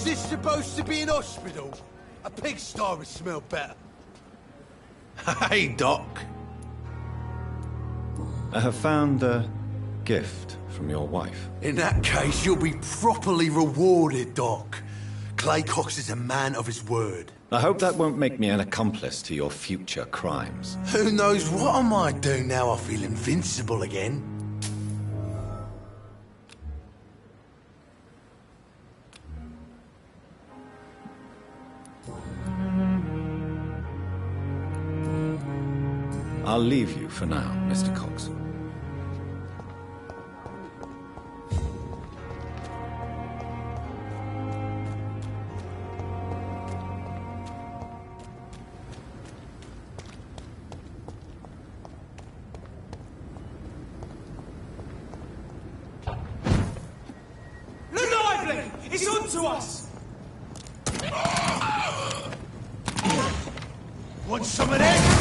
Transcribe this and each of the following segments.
Is this supposed to be an hospital? A pigsty would smell better. Hey, Doc. I have found a gift from your wife. In that case, you'll be properly rewarded, Doc. Clay Cox is a man of his word. I hope that won't make me an accomplice to your future crimes. Who knows what I might do now I feel invincible again? I'll leave you for now, Mr. Cox. Lively! It's on to us! Want some of this?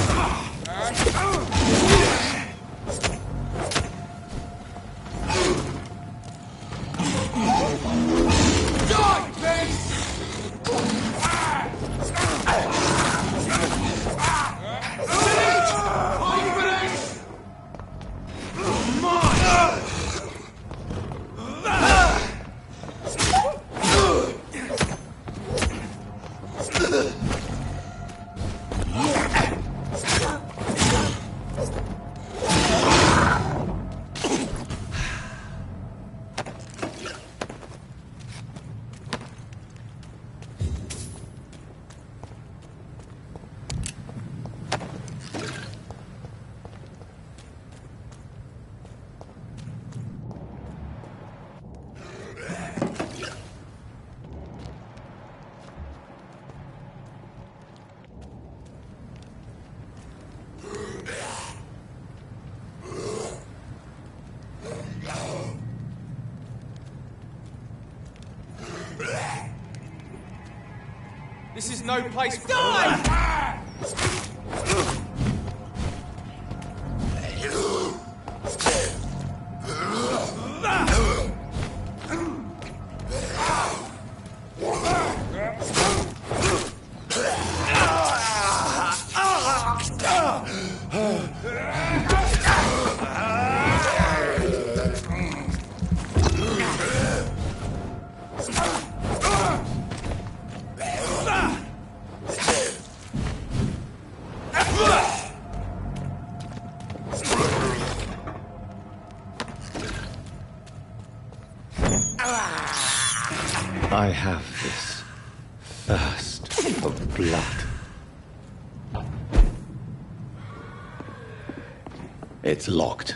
This is no place for— Die! I have this thirst for blood. It's locked.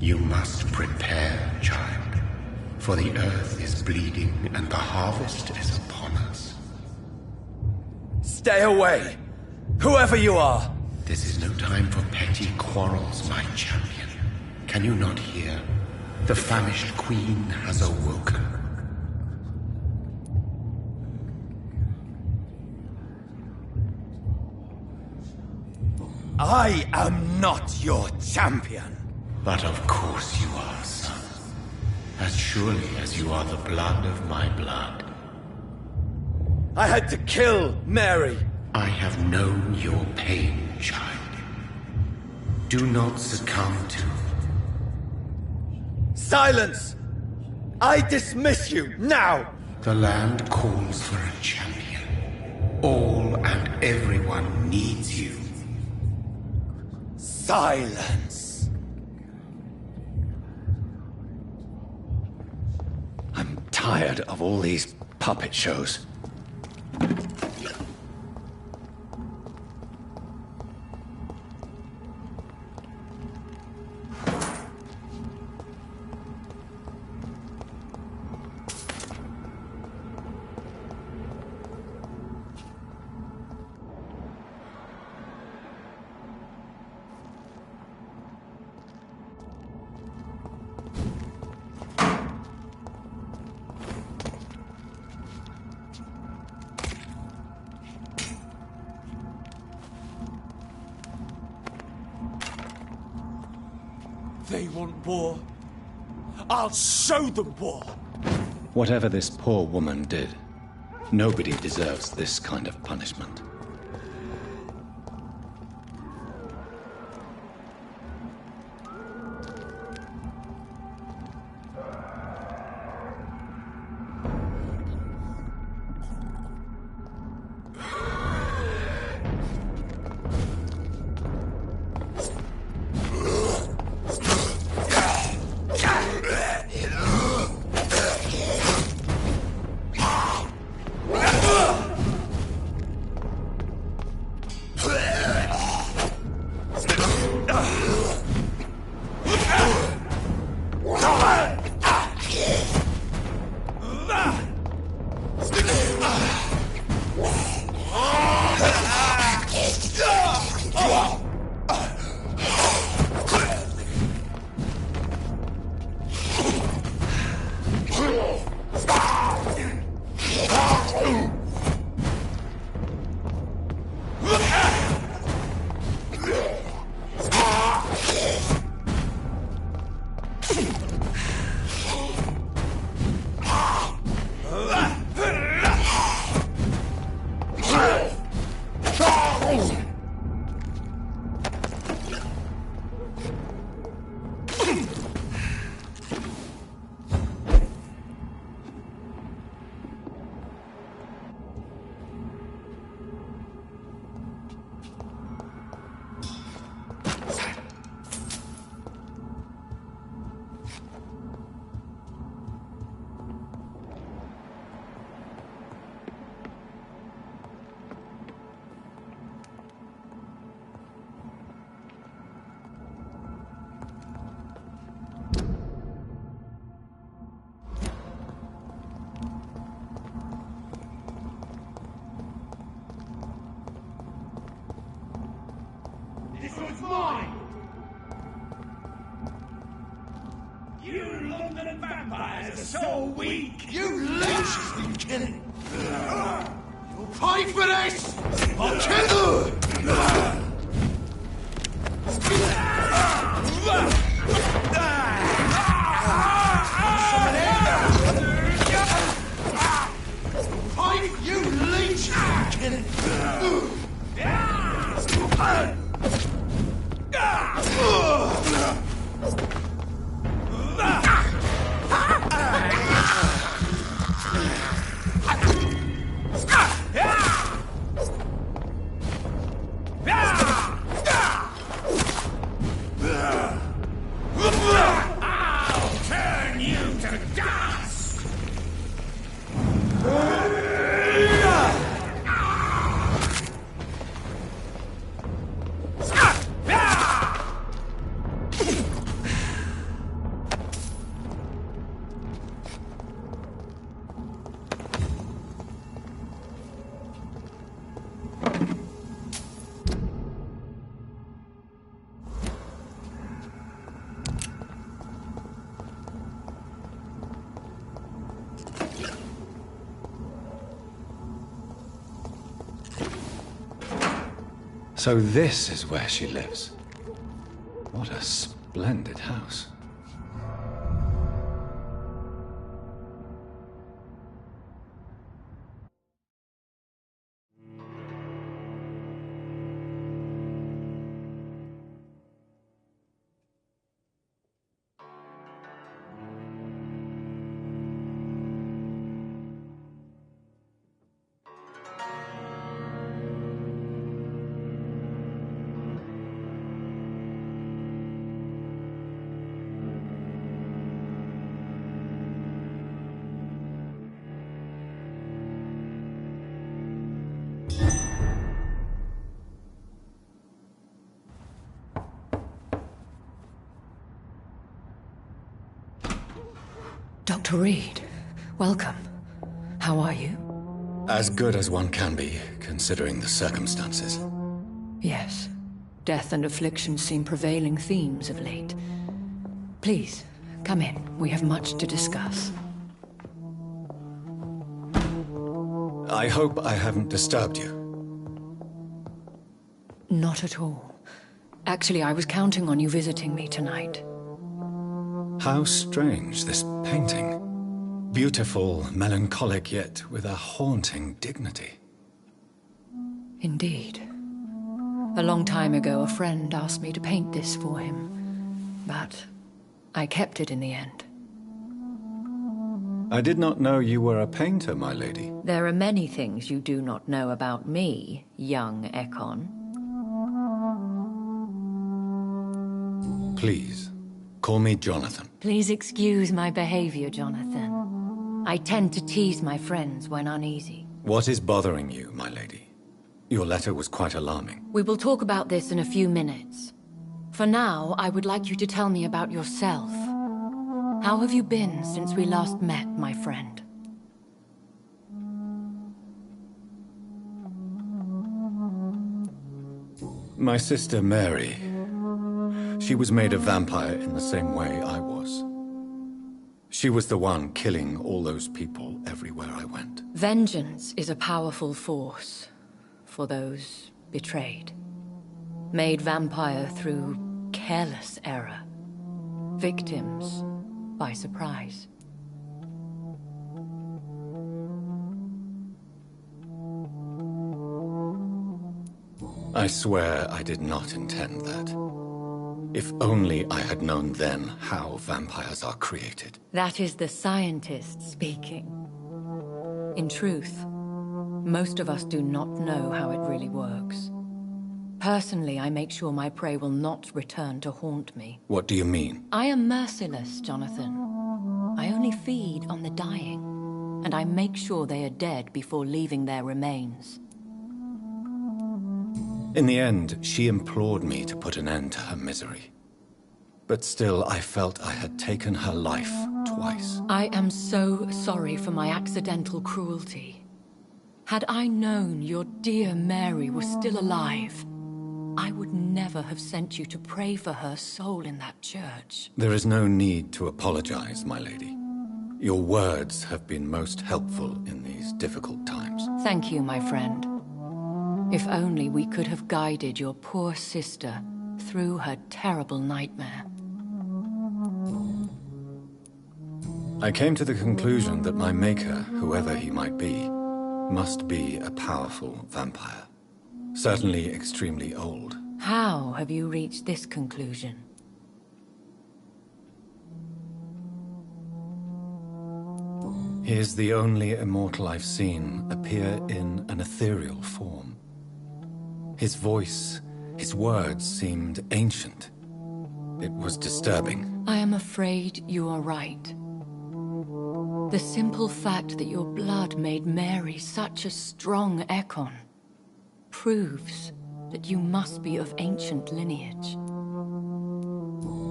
You must prepare, child, for the earth is bleeding and the harvest is upon us. Stay away! Whoever you are! This is no time for petty quarrels, my champion. Can you not hear? The famished queen has awoken. I am not your champion. But of course you are, son. As surely as you are the blood of my blood. I had to kill Mary. I have known your pain, child. Do not succumb to... Silence! I dismiss you, now! The land calls for a champion. All and everyone needs you. Silence! I'm tired of all these puppet shows. They want war. I'll show them war. Whatever this poor woman did, nobody deserves this kind of punishment. You London vampires are so weak! You leech has been killing! You'll pay for this! I'll kill you! You leech has been killing! I'll turn you to dust! So this is where she lives. What a splendid house. Dr. Reed, welcome. How are you? As good as one can be, considering the circumstances. Yes. Death and affliction seem prevailing themes of late. Please, come in. We have much to discuss. I hope I haven't disturbed you. Not at all. Actually, I was counting on you visiting me tonight. How strange, this painting. Beautiful, melancholic, yet with a haunting dignity. Indeed. A long time ago, a friend asked me to paint this for him, but I kept it in the end. I did not know you were a painter, my lady. There are many things you do not know about me, young Ekon. Please, call me Jonathan. Please excuse my behavior, Jonathan. I tend to tease my friends when uneasy. What is bothering you, my lady? Your letter was quite alarming. We will talk about this in a few minutes. For now, I would like you to tell me about yourself. How have you been since we last met, my friend? My sister Mary. She was made a vampire in the same way I was. She was the one killing all those people everywhere I went. Vengeance is a powerful force for those betrayed. Made vampire through careless error. Victims by surprise. I swear I did not intend that. If only I had known then how vampires are created. That is the scientist speaking. In truth, most of us do not know how it really works. Personally, I make sure my prey will not return to haunt me. What do you mean? I am merciless, Jonathan. I only feed on the dying, and I make sure they are dead before leaving their remains. In the end, she implored me to put an end to her misery. But still, I felt I had taken her life twice. I am so sorry for my accidental cruelty. Had I known your dear Mary was still alive, I would never have sent you to pray for her soul in that church. There is no need to apologize, my lady. Your words have been most helpful in these difficult times. Thank you, my friend. If only we could have guided your poor sister through her terrible nightmare. I came to the conclusion that my maker, whoever he might be, must be a powerful vampire. Certainly extremely old. How have you reached this conclusion? He is the only immortal I've seen appear in an ethereal form. His voice, his words seemed ancient. It was disturbing. I am afraid you are right. The simple fact that your blood made Mary such a strong Ekon proves that you must be of ancient lineage.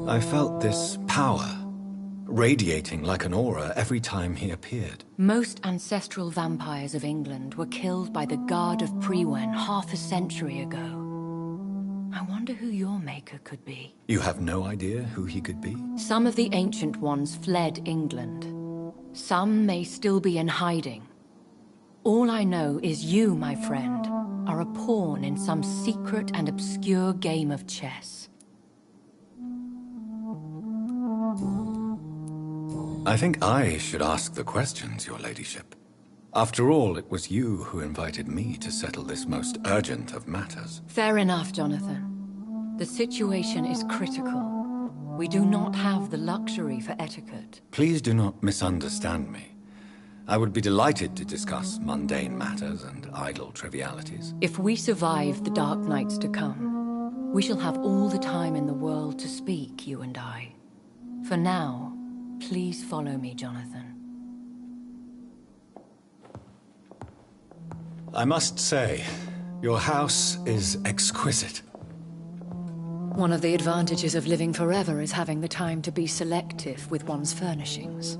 I felt this power, radiating like an aura every time he appeared. Most ancestral vampires of England were killed by the Guard of Priwen half a century ago. I wonder who your maker could be. You have no idea who he could be? Some of the ancient ones fled England. Some may still be in hiding. All I know is you, my friend, are a pawn in some secret and obscure game of chess. I think I should ask the questions, your ladyship. After all, it was you who invited me to settle this most urgent of matters. Fair enough, Jonathan. The situation is critical. We do not have the luxury for etiquette. Please do not misunderstand me. I would be delighted to discuss mundane matters and idle trivialities. If we survive the dark nights to come, we shall have all the time in the world to speak, you and I. For now, please follow me, Jonathan. I must say, your house is exquisite. One of the advantages of living forever is having the time to be selective with one's furnishings.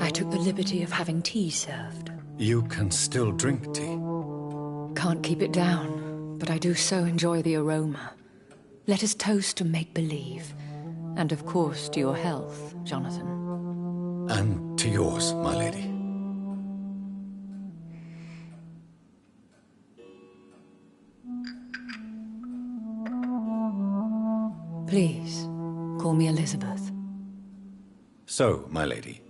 I took the liberty of having tea served. You can still drink tea. Can't keep it down, but I do so enjoy the aroma. Let us toast to make-believe. And of course to your health, Jonathan. And to yours, my lady. Please, call me Elizabeth. So, my lady,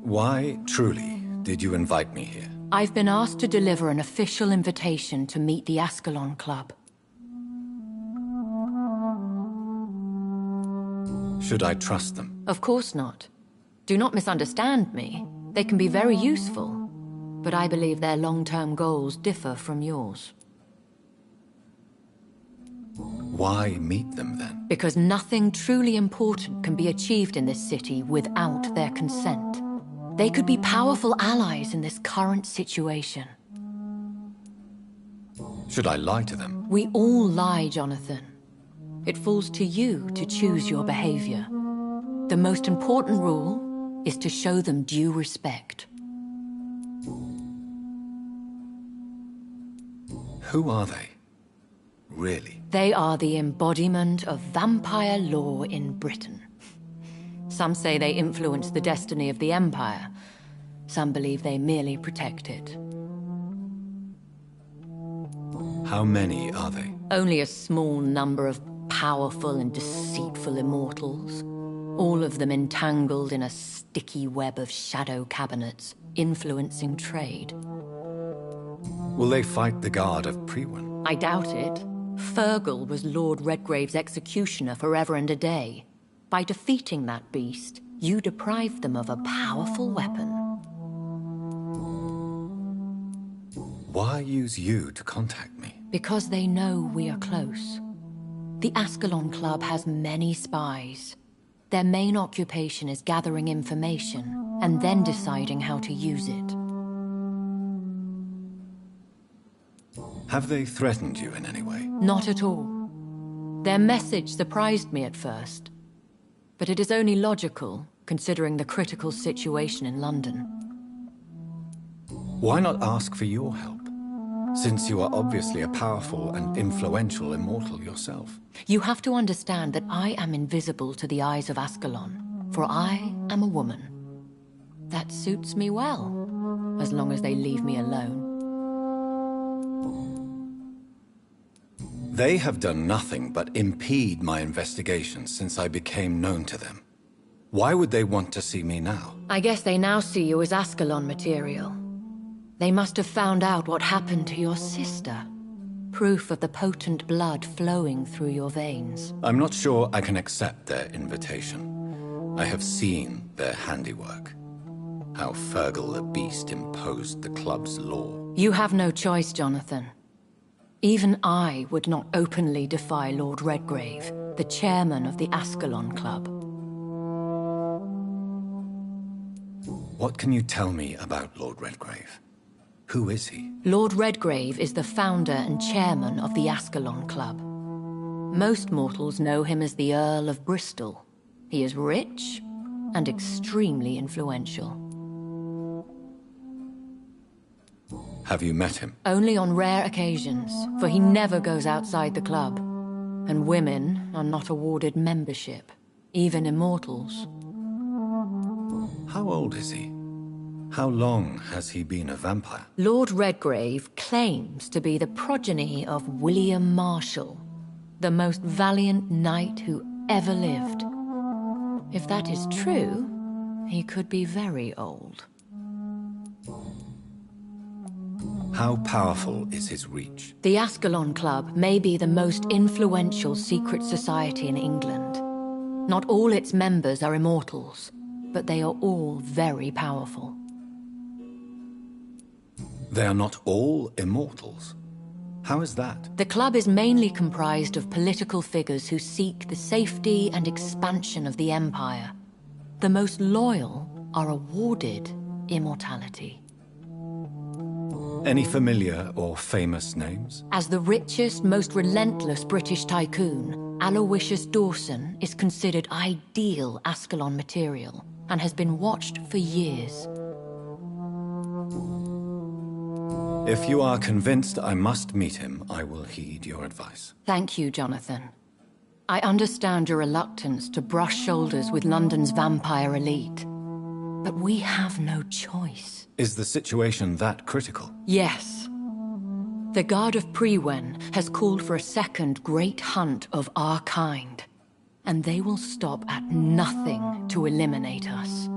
why, truly, did you invite me here? I've been asked to deliver an official invitation to meet the Ascalon Club. Should I trust them? Of course not. Do not misunderstand me. They can be very useful, but I believe their long-term goals differ from yours. Why meet them, then? Because nothing truly important can be achieved in this city without their consent. They could be powerful allies in this current situation. Should I lie to them? We all lie, Jonathan. It falls to you to choose your behavior. The most important rule is to show them due respect. Who are they? Really? They are the embodiment of vampire law in Britain. Some say they influence the destiny of the Empire. Some believe they merely protect it. How many are they? Only a small number of powerful and deceitful immortals, all of them entangled in a sticky web of shadow cabinets, influencing trade. Will they fight the Guard of Priwen? I doubt it. Fergal was Lord Redgrave's executioner forever and a day. By defeating that beast, you deprived them of a powerful weapon. Why use you to contact me? Because they know we are close. The Ascalon Club has many spies. Their main occupation is gathering information, and then deciding how to use it. Have they threatened you in any way? Not at all. Their message surprised me at first. But it is only logical, considering the critical situation in London. Why not ask for your help? since you are obviously a powerful and influential immortal yourself. You have to understand that I am invisible to the eyes of Ascalon, for I am a woman. That suits me well, as long as they leave me alone. They have done nothing but impede my investigations since I became known to them. Why would they want to see me now? I guess they now see you as Ascalon material. They must have found out what happened to your sister. Proof of the potent blood flowing through your veins. I'm not sure I can accept their invitation. I have seen their handiwork. How Fergal the Beast imposed the club's law. You have no choice, Jonathan. Even I would not openly defy Lord Redgrave, the chairman of the Ascalon Club. What can you tell me about Lord Redgrave? Who is he? Lord Redgrave is the founder and chairman of the Ascalon Club. Most mortals know him as the Earl of Bristol. He is rich and extremely influential. Have you met him? Only on rare occasions, for he never goes outside the club. And women are not awarded membership, even immortals. How old is he? How long has he been a vampire? Lord Redgrave claims to be the progeny of William Marshall, the most valiant knight who ever lived. If that is true, he could be very old. How powerful is his reach? The Ascalon Club may be the most influential secret society in England. Not all its members are immortals, but they are all very powerful. They are not all immortals. How is that? The club is mainly comprised of political figures who seek the safety and expansion of the Empire. The most loyal are awarded immortality. Any familiar or famous names? As the richest, most relentless British tycoon, Aloysius Dawson is considered ideal Ascalon material and has been watched for years. If you are convinced I must meet him, I will heed your advice. Thank you, Jonathan. I understand your reluctance to brush shoulders with London's vampire elite. But we have no choice. Is the situation that critical? Yes. The Guard of Prewen has called for a second great hunt of our kind. And they will stop at nothing to eliminate us.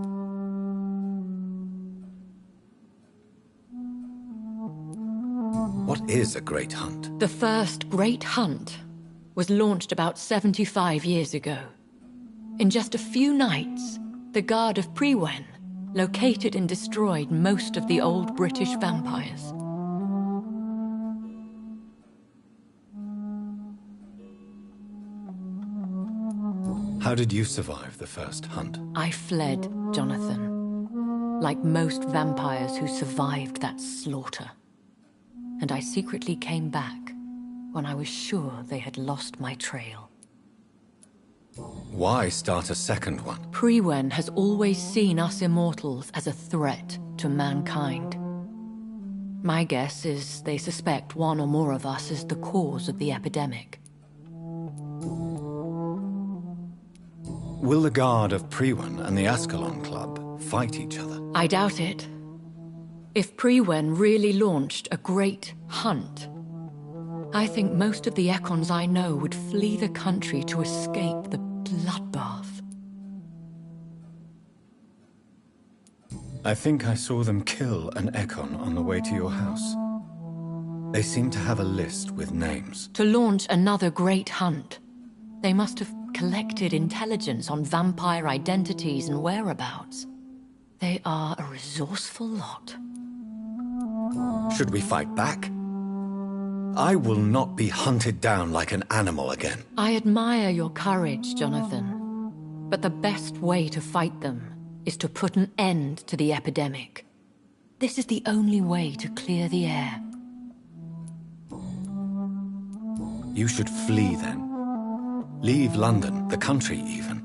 What is a great hunt? The first great hunt was launched about 75 years ago. In just a few nights, the Guard of Prewen located and destroyed most of the old British vampires. How did you survive the first hunt? I fled, Jonathan, like most vampires who survived that slaughter. And I secretly came back when I was sure they had lost my trail. Why start a second one? Prewen has always seen us immortals as a threat to mankind. My guess is they suspect one or more of us is the cause of the epidemic. Will the Guard of Prewen and the Ascalon Club fight each other? I doubt it. If Prewen really launched a great hunt, I think most of the Ekons I know would flee the country to escape the bloodbath. I think I saw them kill an Ekon on the way to your house. They seem to have a list with names. To launch another great hunt, they must have collected intelligence on vampire identities and whereabouts. They are a resourceful lot. Should we fight back? I will not be hunted down like an animal again. I admire your courage, Jonathan. But the best way to fight them is to put an end to the epidemic. This is the only way to clear the air. You should flee then. Leave London, the country even.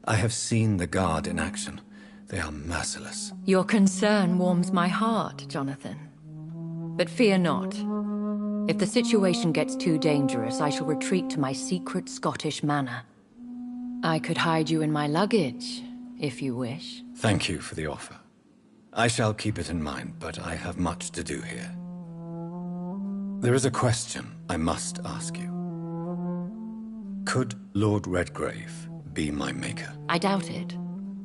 I have seen the Guard in action. They are merciless. Your concern warms my heart, Jonathan. But fear not. If the situation gets too dangerous, I shall retreat to my secret Scottish manor. I could hide you in my luggage, if you wish. Thank you for the offer. I shall keep it in mind, but I have much to do here. There is a question I must ask you. Could Lord Redgrave be my maker? I doubt it.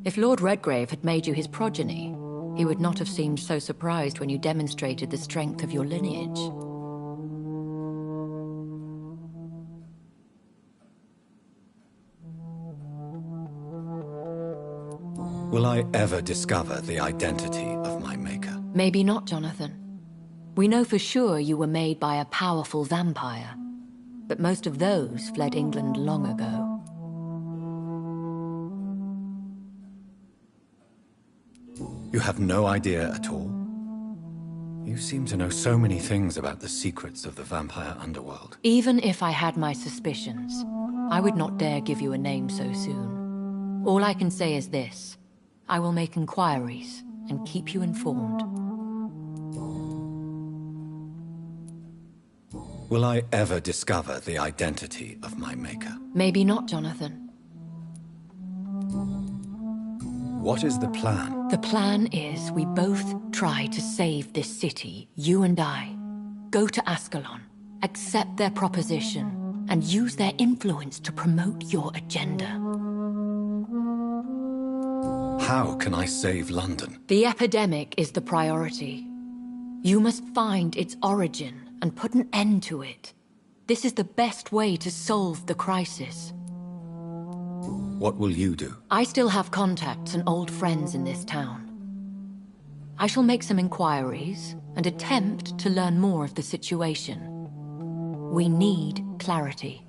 If Lord Redgrave had made you his progeny, he would not have seemed so surprised when you demonstrated the strength of your lineage. Will I ever discover the identity of my maker? Maybe not, Jonathan. We know for sure you were made by a powerful vampire, but most of those fled England long ago. You have no idea at all? You seem to know so many things about the secrets of the vampire underworld. Even if I had my suspicions, I would not dare give you a name so soon. All I can say is this: I will make inquiries and keep you informed. Will I ever discover the identity of my maker? Maybe not, Jonathan. What is the plan? The plan is we both try to save this city, you and I. Go to Ascalon, accept their proposition, and use their influence to promote your agenda. How can I save London? The epidemic is the priority. You must find its origin and put an end to it. This is the best way to solve the crisis. What will you do? I still have contacts and old friends in this town. I shall make some inquiries and attempt to learn more of the situation. We need clarity.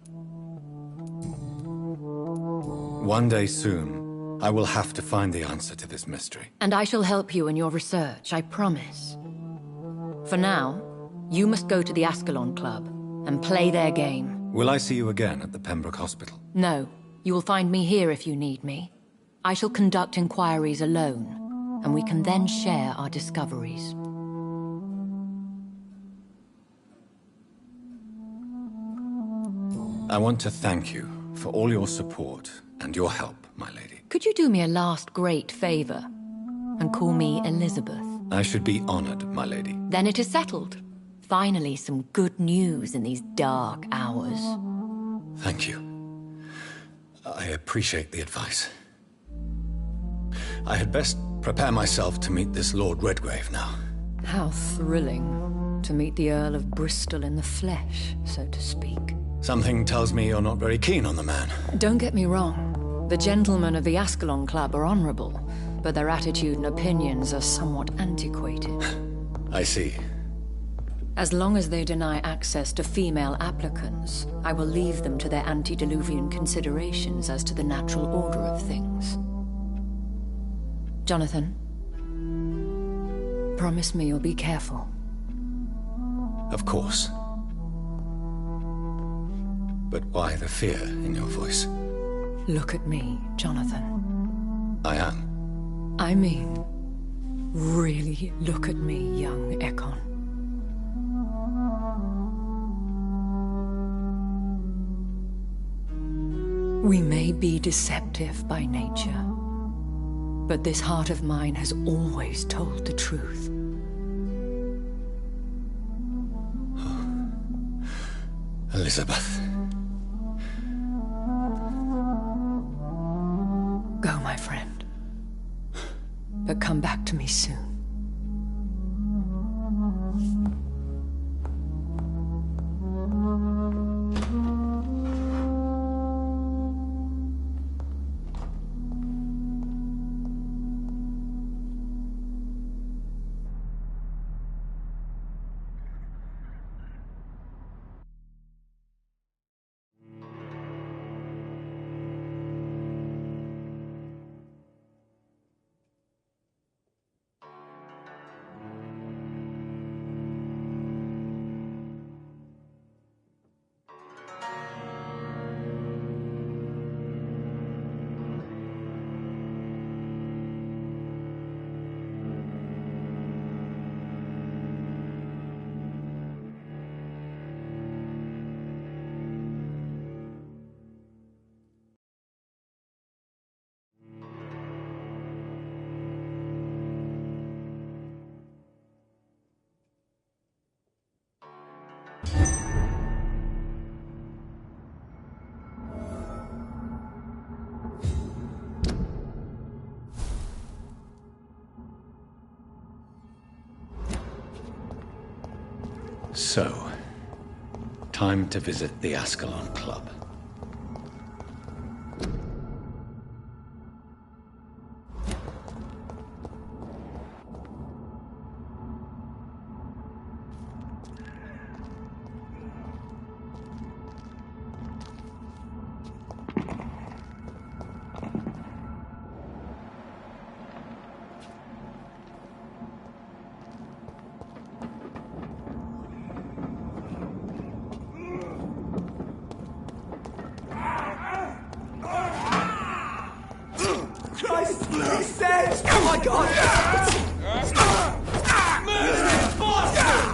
One day soon, I will have to find the answer to this mystery. And I shall help you in your research, I promise. For now, you must go to the Ascalon Club and play their game. Will I see you again at the Pembroke Hospital? No, you will find me here if you need me. I shall conduct inquiries alone, and we can then share our discoveries. I want to thank you for all your support and your help, my lady. Could you do me a last great favor and call me Elizabeth? I should be honored, my lady. Then it is settled. Finally, some good news in these dark hours. Thank you. I appreciate the advice. I had best prepare myself to meet this Lord Redgrave now. How thrilling to meet the Earl of Bristol in the flesh, so to speak. Something tells me you're not very keen on the man. Don't get me wrong. The gentlemen of the Ascalon Club are honorable, but their attitude and opinions are somewhat antiquated. I see. As long as they deny access to female applicants, I will leave them to their antediluvian considerations as to the natural order of things. Jonathan, promise me you'll be careful. Of course. But why the fear in your voice? Look at me, Jonathan. I am. I mean, really look at me, young Ekon. We may be deceptive by nature, but this heart of mine has always told the truth. Elizabeth. Go, my friend. But come back to me soon. So, time to visit the Ascalon Club. Christ! He's dead! Oh my god! Murderous bastard!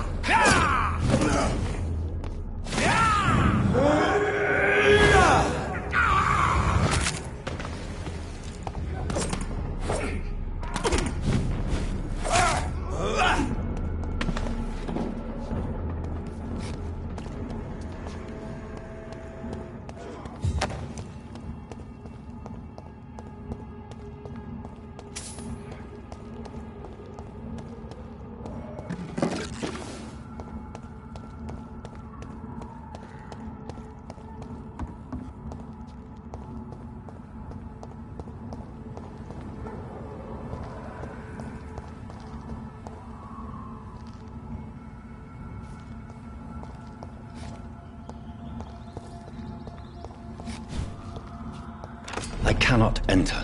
I cannot enter.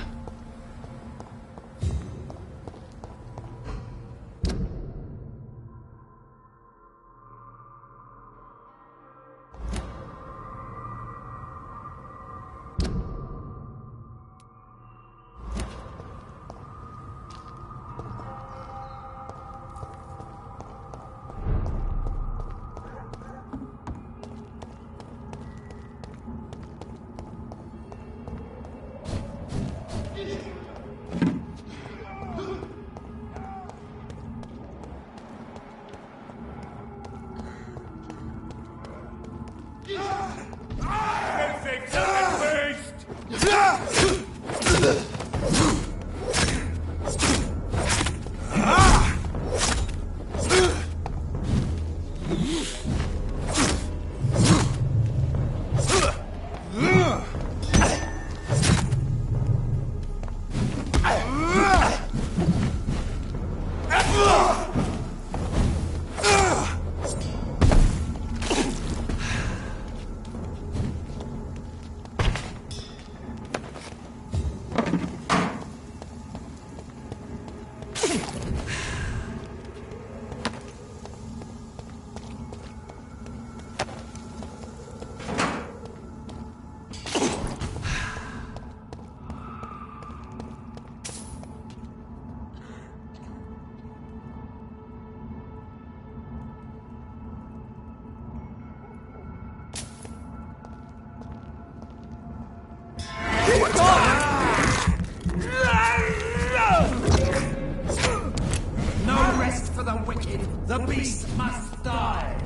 No rest for the wicked. The beast must die.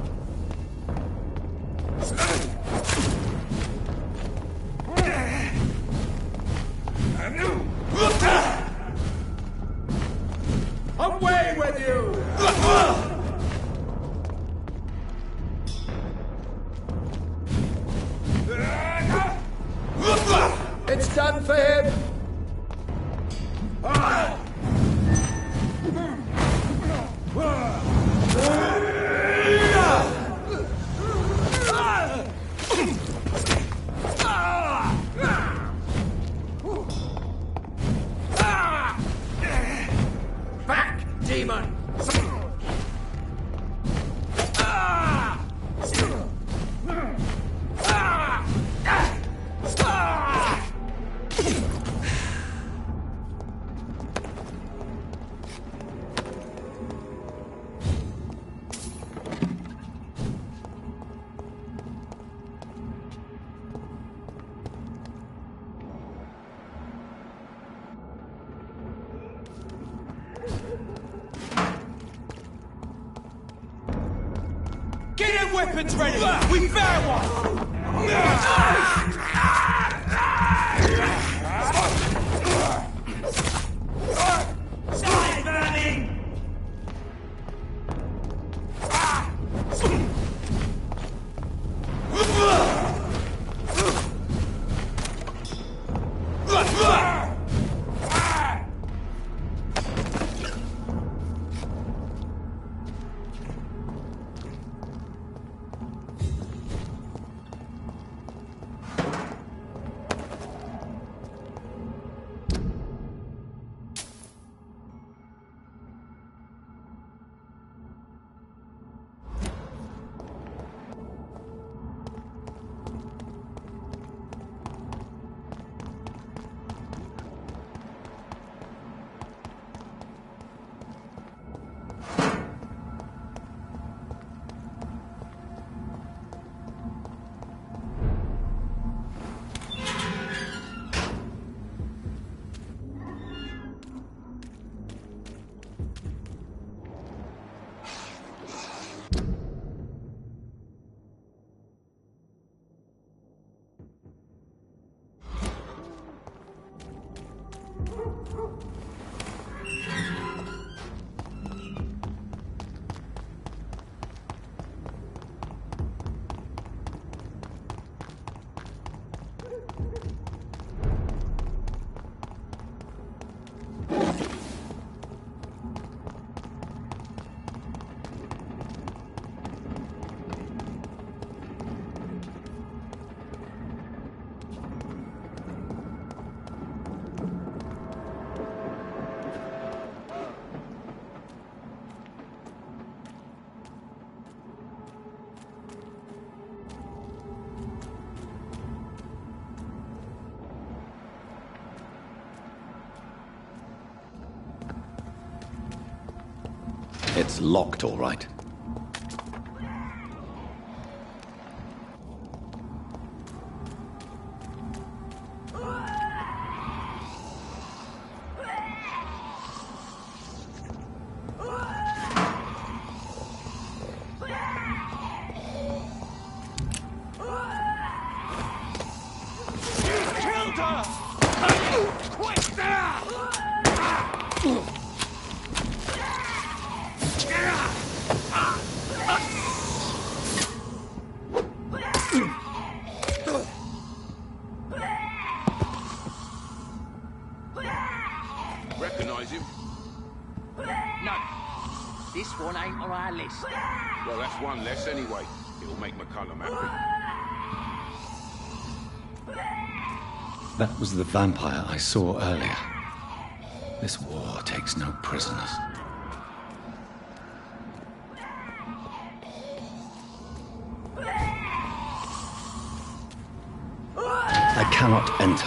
Away with you! It's done for him! Back, demon! Get your weapons ready! We found one! Die, burning! It's locked, all right. Recognize him? No. This one ain't on our list. Well, that's one less anyway. It'll make McCullum happy. That was the vampire I saw earlier. This war takes no prisoners. I cannot enter.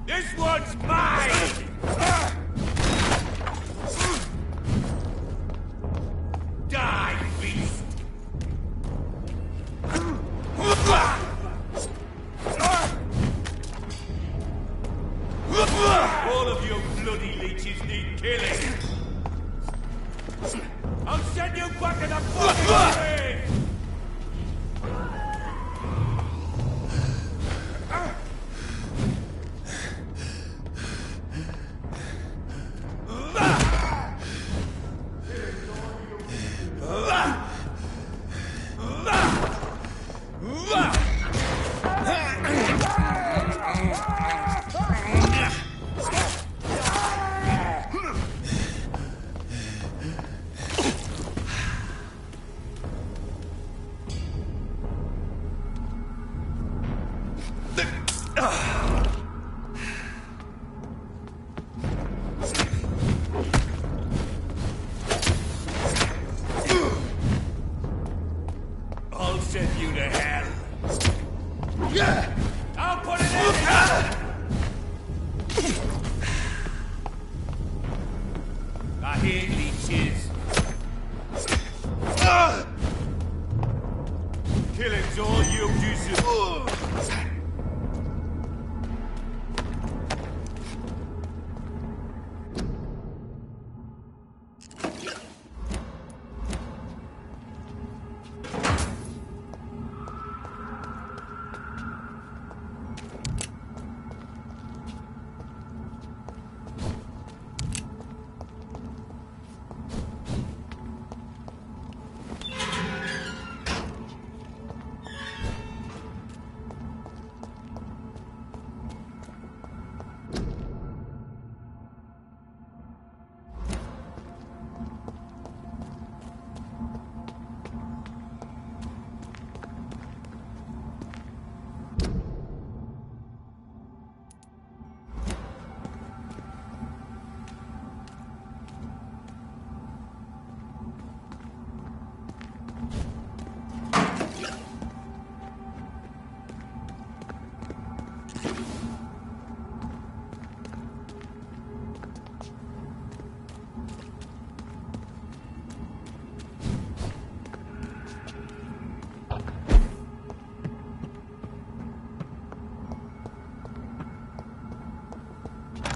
This one's mine! Die, beast! All of you bloody leeches need killing! I'll send you back in the fucking ring!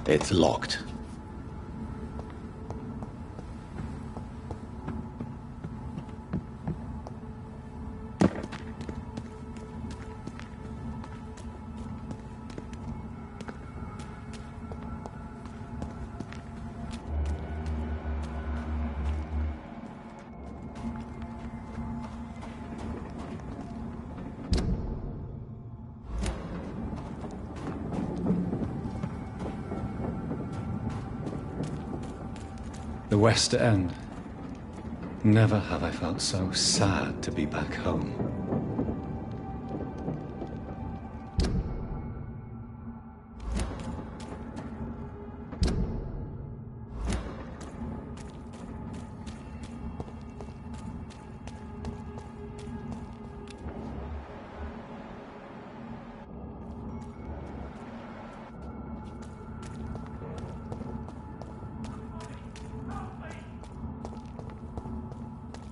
It's locked. The West End. Never have I felt so sad to be back home.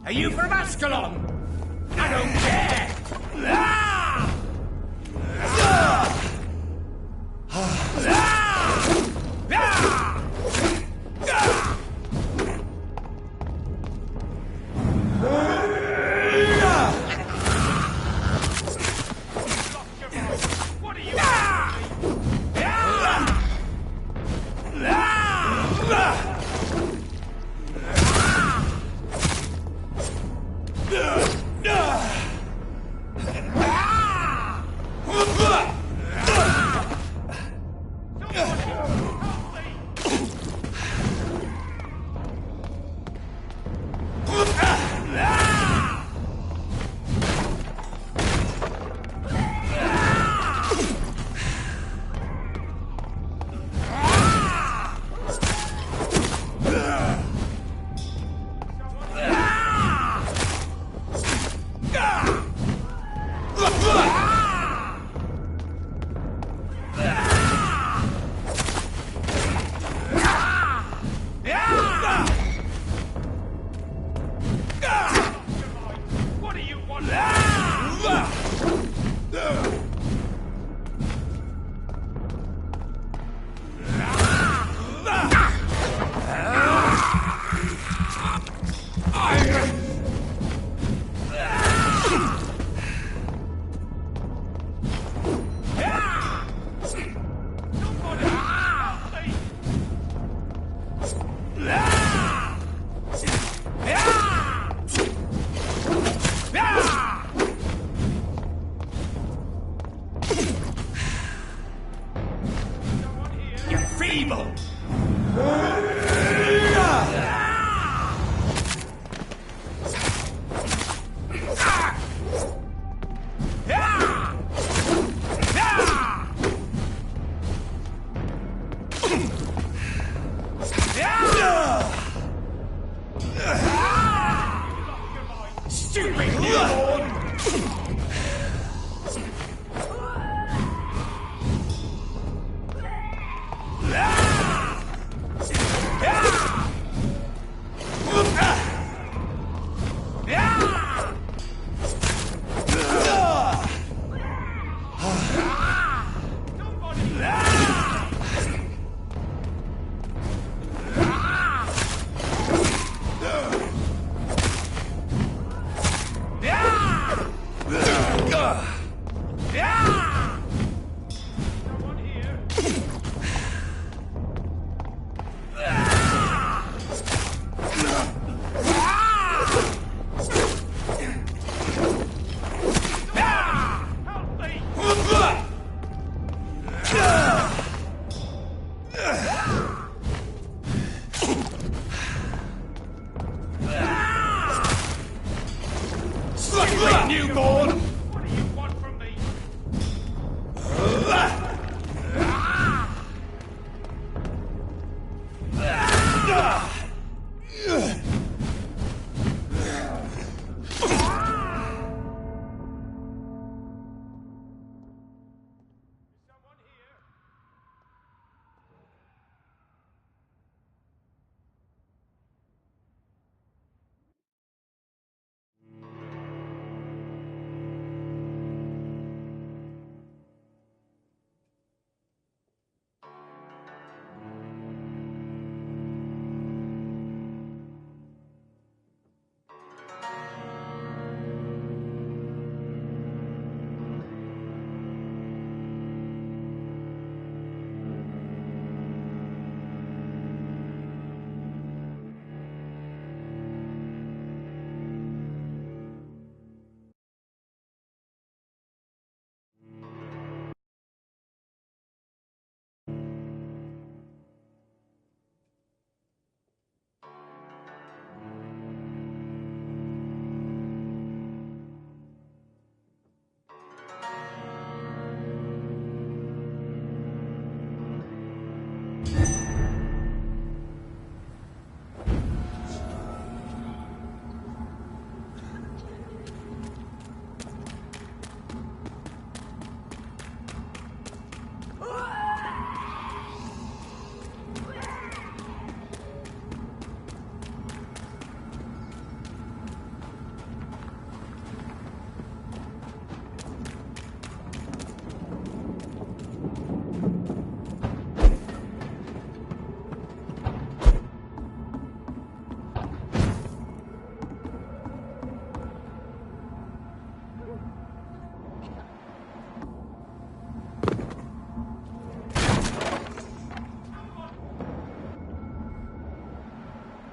Are you from Ascalon? I don't care! Ah! Ah! Ah! Ah! Ah! What are you? Ah! Ah! Ah!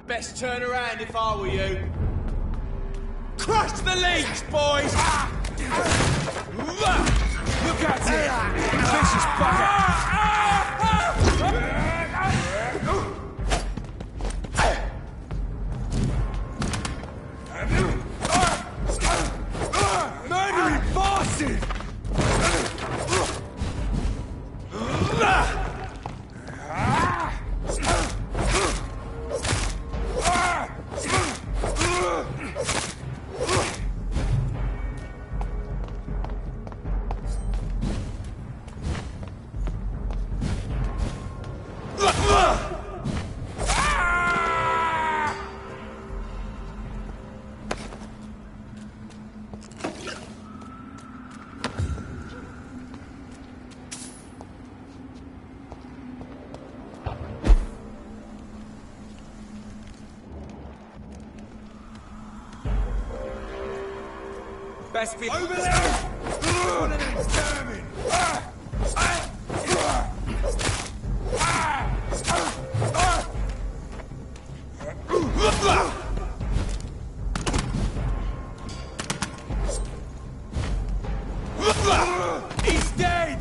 Best turn around if I were you. Crush the leech, boys! Look at it! Vicious bugger! Murdering bastard! Best be over there! One of them's coming! He's dead!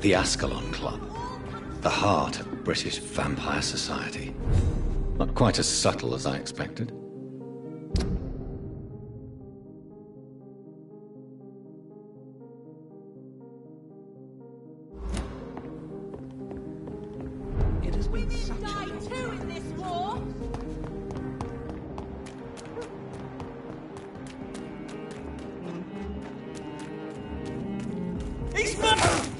The Ascalon Club. The heart of British vampire society. Not quite as subtle as I expected. It has been such Die too in this war. He's mine!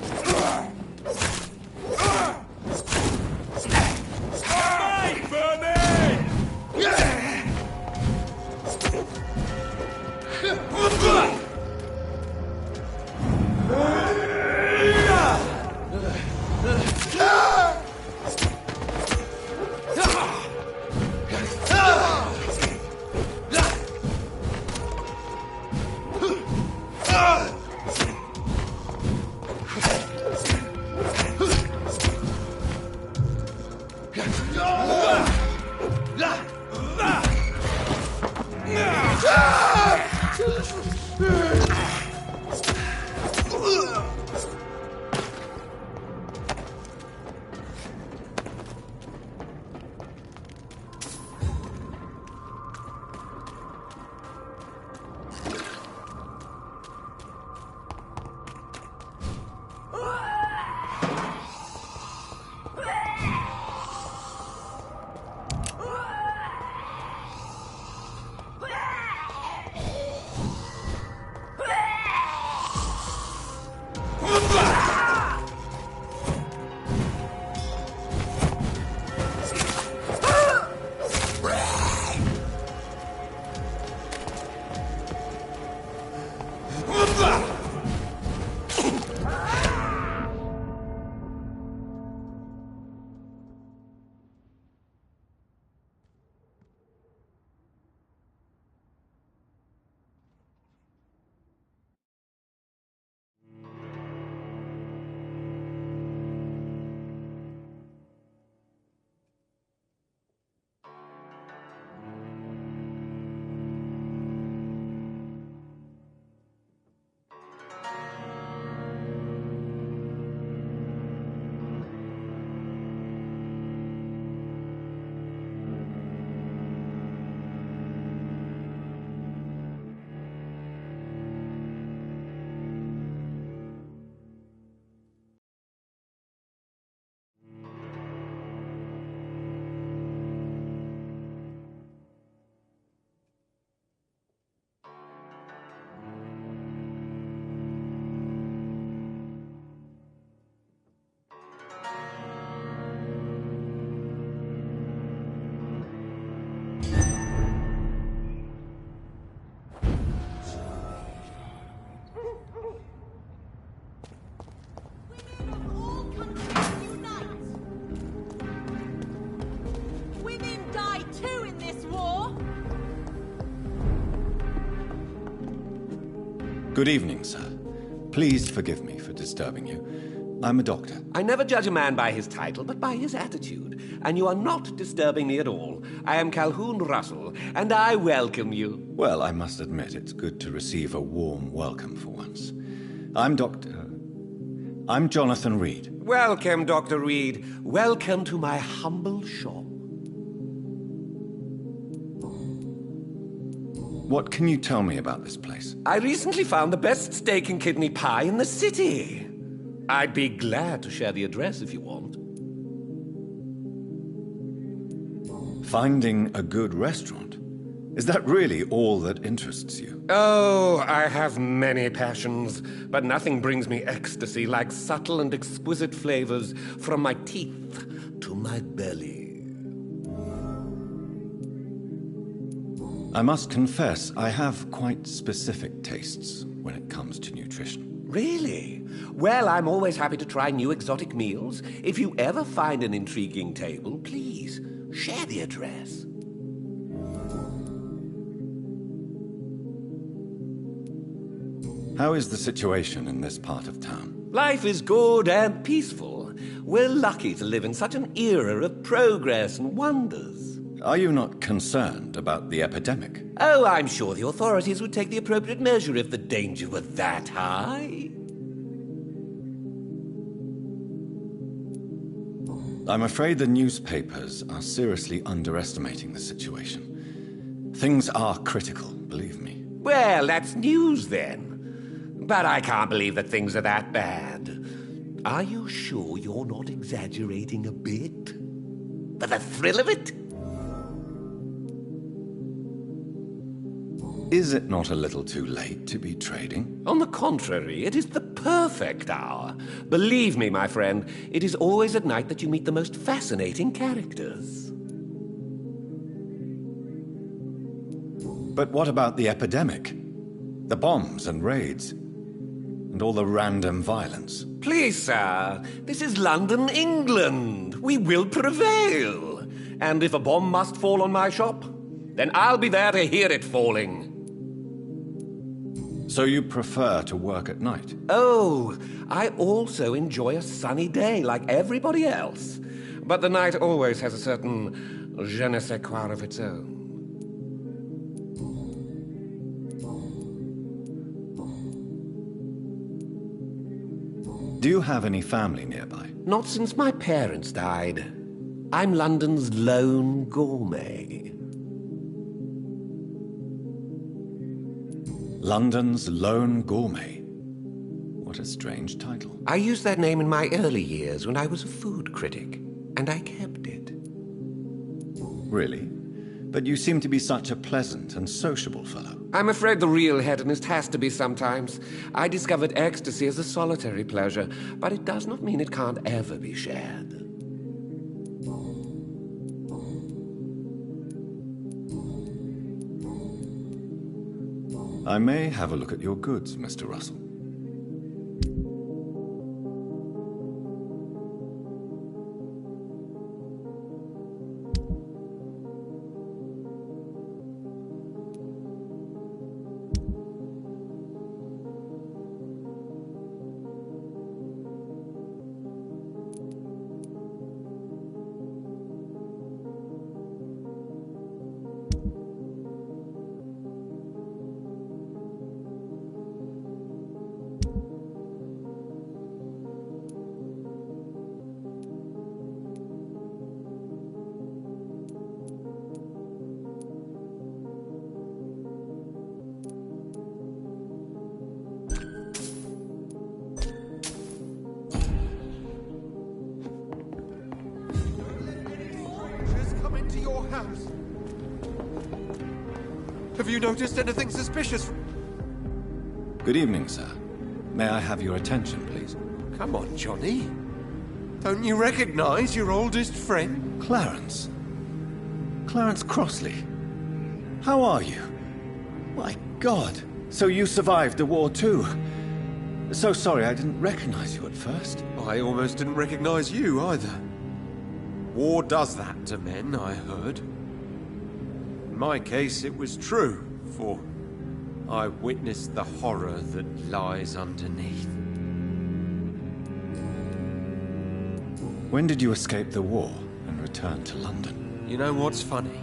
Good evening, sir. Please forgive me for disturbing you. I'm a doctor. I never judge a man by his title, but by his attitude. And you are not disturbing me at all. I am Calhoun Russell, and I welcome you. Well, I must admit it's good to receive a warm welcome for once. I'm Jonathan Reed. Welcome, Dr. Reed. Welcome to my humble shop. What can you tell me about this place? I recently found the best steak and kidney pie in the city. I'd be glad to share the address if you want. Finding a good restaurant? Is that really all that interests you? Oh, I have many passions, but nothing brings me ecstasy like subtle and exquisite flavors from my teeth to my belly. I must confess, I have quite specific tastes when it comes to nutrition. Really? Well, I'm always happy to try new exotic meals. If you ever find an intriguing table, please share the address. How is the situation in this part of town? Life is good and peaceful. We're lucky to live in such an era of progress and wonders. Are you not concerned about the epidemic? Oh, I'm sure the authorities would take the appropriate measure if the danger were that high. I'm afraid the newspapers are seriously underestimating the situation. Things are critical, believe me. Well, that's news then. But I can't believe that things are that bad. Are you sure you're not exaggerating a bit? For the thrill of it? Is it not a little too late to be trading? On the contrary, it is the perfect hour. Believe me, my friend, it is always at night that you meet the most fascinating characters. But what about the epidemic? The bombs and raids? And all the random violence? Please, sir, this is London, England. We will prevail. And if a bomb must fall on my shop, then I'll be there to hear it falling. So you prefer to work at night? Oh, I also enjoy a sunny day like everybody else. But the night always has a certain je ne sais quoi of its own. Do you have any family nearby? Not since my parents died. I'm London's lone gourmet. London's lone gourmet? What a strange title. I used that name in my early years when I was a food critic, and I kept it. Really? But you seem to be such a pleasant and sociable fellow. I'm afraid the real hedonist has to be sometimes. I discovered ecstasy as a solitary pleasure, but it does not mean it can't ever be shared. I may have a look at your goods, Mr. Russell. Have you noticed anything suspicious? Good evening, sir. May I have your attention, please? Come on, Johnny. Don't you recognize your oldest friend? Clarence. Clarence Crossley. How are you? My God. So you survived the war too. So sorry I didn't recognize you at first. I almost didn't recognize you either. War does that to men, I heard. In my case, it was true, for I witnessed the horror that lies underneath. When did you escape the war and return to London? You know what's funny?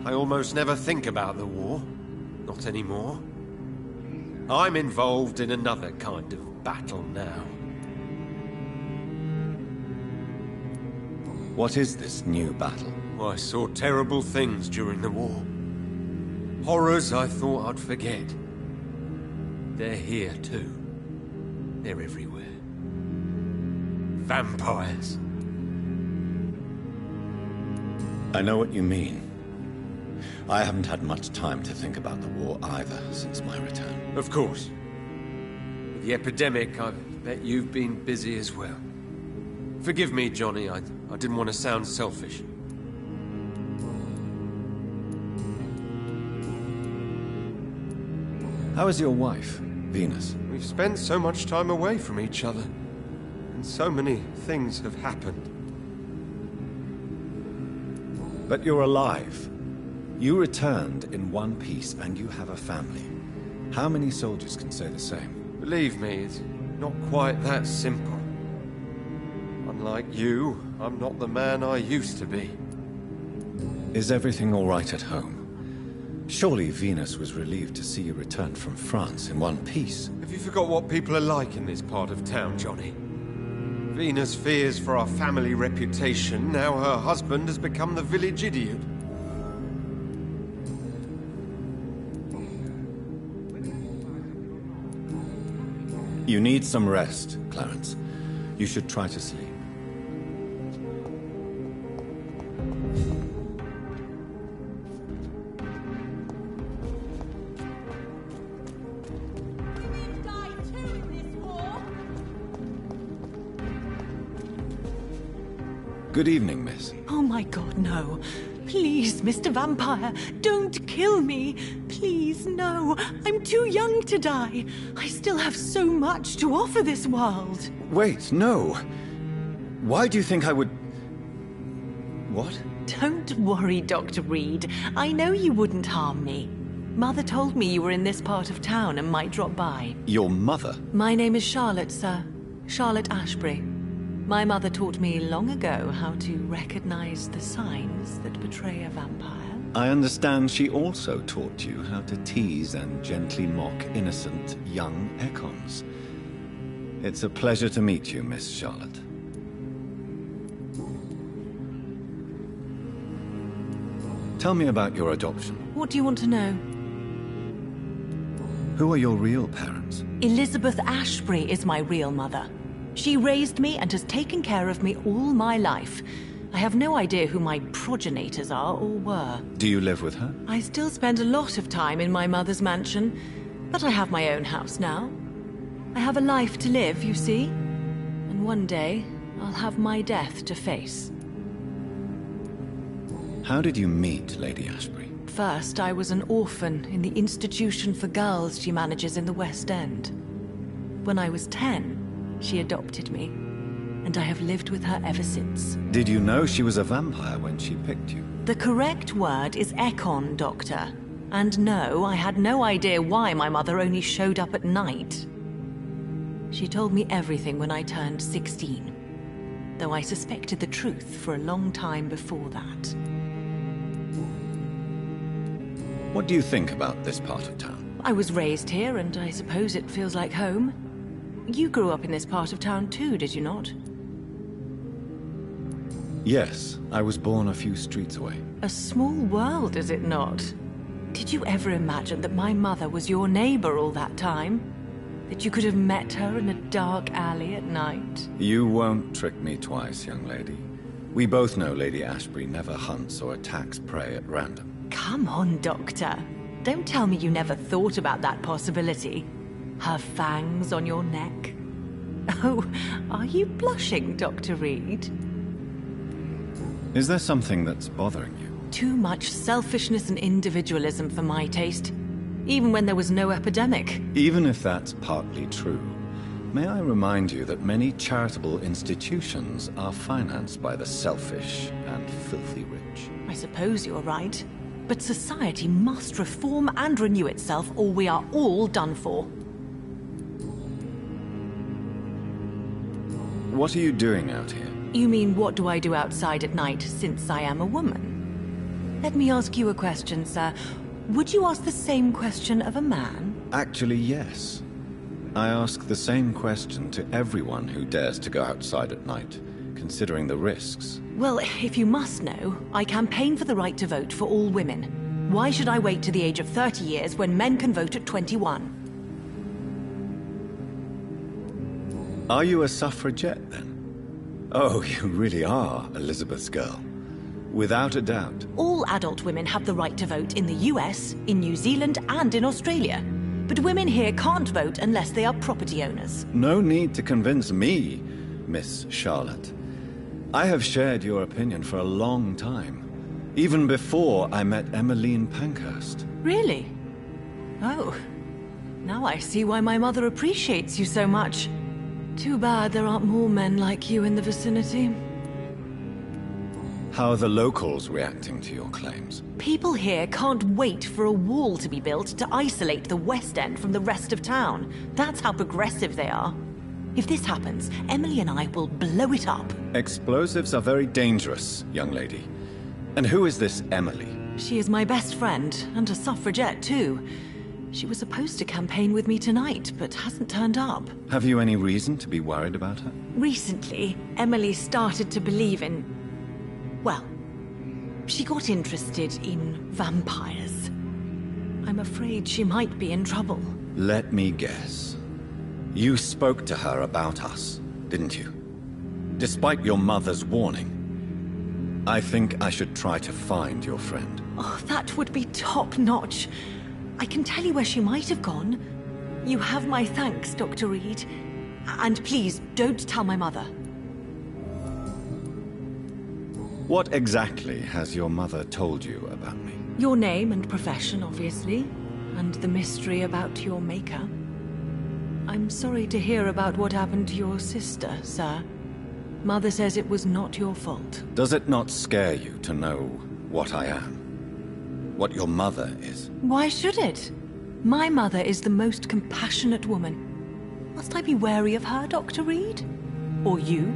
I almost never think about the war. Not anymore. I'm involved in another kind of battle now. What is this new battle? I saw terrible things during the war. Horrors I thought I'd forget. They're here too. They're everywhere. Vampires. I know what you mean. I haven't had much time to think about the war either since my return. Of course. With the epidemic, I bet you've been busy as well. Forgive me, Johnny, I didn't want to sound selfish. How is your wife, Venus? We've spent so much time away from each other, and so many things have happened. But you're alive. You returned in one piece, and you have a family. How many soldiers can say the same? Believe me, it's not quite that simple. Unlike you, I'm not the man I used to be. Is everything all right at home? Surely Venus was relieved to see you return from France in one piece. Have you forgot what people are like in this part of town, Johnny? Venus fears for our family reputation. Now her husband has become the village idiot. You need some rest, Clarence. You should try to sleep. Women die too in this war. Good evening, miss. Oh my god, no. Please, Mr. Vampire, don't kill me. Please, no. I'm too young to die. I still have so much to offer this world. Wait, no. Why do you think I would... What? Don't worry, Dr. Reed. I know you wouldn't harm me. Mother told me you were in this part of town and might drop by. Your mother? My name is Charlotte, sir. Charlotte Ashbury. My mother taught me long ago how to recognize the signs that betray a vampire. I understand she also taught you how to tease and gently mock innocent young Ekons. It's a pleasure to meet you, Miss Charlotte. Tell me about your adoption. What do you want to know? Who are your real parents? Elizabeth Ashbury is my real mother. She raised me and has taken care of me all my life. I have no idea who my progenitors are or were. Do you live with her? I still spend a lot of time in my mother's mansion, but I have my own house now. I have a life to live, you see. And one day, I'll have my death to face. How did you meet Lady Ashbury? First, I was an orphan in the institution for girls she manages in the West End. When I was 10, she adopted me, and I have lived with her ever since. Did you know she was a vampire when she picked you? The correct word is Ekon, Doctor. And no, I had no idea why my mother only showed up at night. She told me everything when I turned 16, though I suspected the truth for a long time before that. What do you think about this part of town? I was raised here, and I suppose it feels like home. You grew up in this part of town too, did you not? Yes, I was born a few streets away. A small world, is it not? Did you ever imagine that my mother was your neighbor all that time? That you could have met her in a dark alley at night? You won't trick me twice, young lady. We both know Lady Ashbury never hunts or attacks prey at random. Come on, Doctor. Don't tell me you never thought about that possibility. Her fangs on your neck. Oh, are you blushing, Dr. Reed? Is there something that's bothering you? Too much selfishness and individualism for my taste. Even when there was no epidemic. Even if that's partly true, may I remind you that many charitable institutions are financed by the selfish and filthy rich. I suppose you're right. But society must reform and renew itself, or we are all done for. What are you doing out here? You mean, what do I do outside at night, since I am a woman? Let me ask you a question, sir. Would you ask the same question of a man? Actually, yes. I ask the same question to everyone who dares to go outside at night, considering the risks. Well, if you must know, I campaign for the right to vote for all women. Why should I wait to the age of 30 years when men can vote at 21? Are you a suffragette, then? Oh, you really are Elizabeth's girl. Without a doubt. All adult women have the right to vote in the US, in New Zealand, and in Australia. But women here can't vote unless they are property owners. No need to convince me, Miss Charlotte. I have shared your opinion for a long time. Even before I met Emmeline Pankhurst. Really? Oh. Now I see why my mother appreciates you so much. Too bad there aren't more men like you in the vicinity. How are the locals reacting to your claims? People here can't wait for a wall to be built to isolate the West End from the rest of town. That's how progressive they are. If this happens, Emily and I will blow it up. Explosives are very dangerous, young lady. And who is this Emily? She is my best friend, and a suffragette too. She was supposed to campaign with me tonight, but hasn't turned up. Have you any reason to be worried about her? Recently, Emily started to believe in... well, she got interested in vampires. I'm afraid she might be in trouble. Let me guess. You spoke to her about us, didn't you? Despite your mother's warning. I think I should try to find your friend. Oh, that would be top-notch. I can tell you where she might have gone. You have my thanks, Dr. Reed. And please, don't tell my mother. What exactly has your mother told you about me? Your name and profession, obviously. And the mystery about your maker. I'm sorry to hear about what happened to your sister, sir. Mother says it was not your fault. Does it not scare you to know what I am? What your mother is? Why should it? My mother is the most compassionate woman. Must I be wary of her, Dr. Reed? Or you?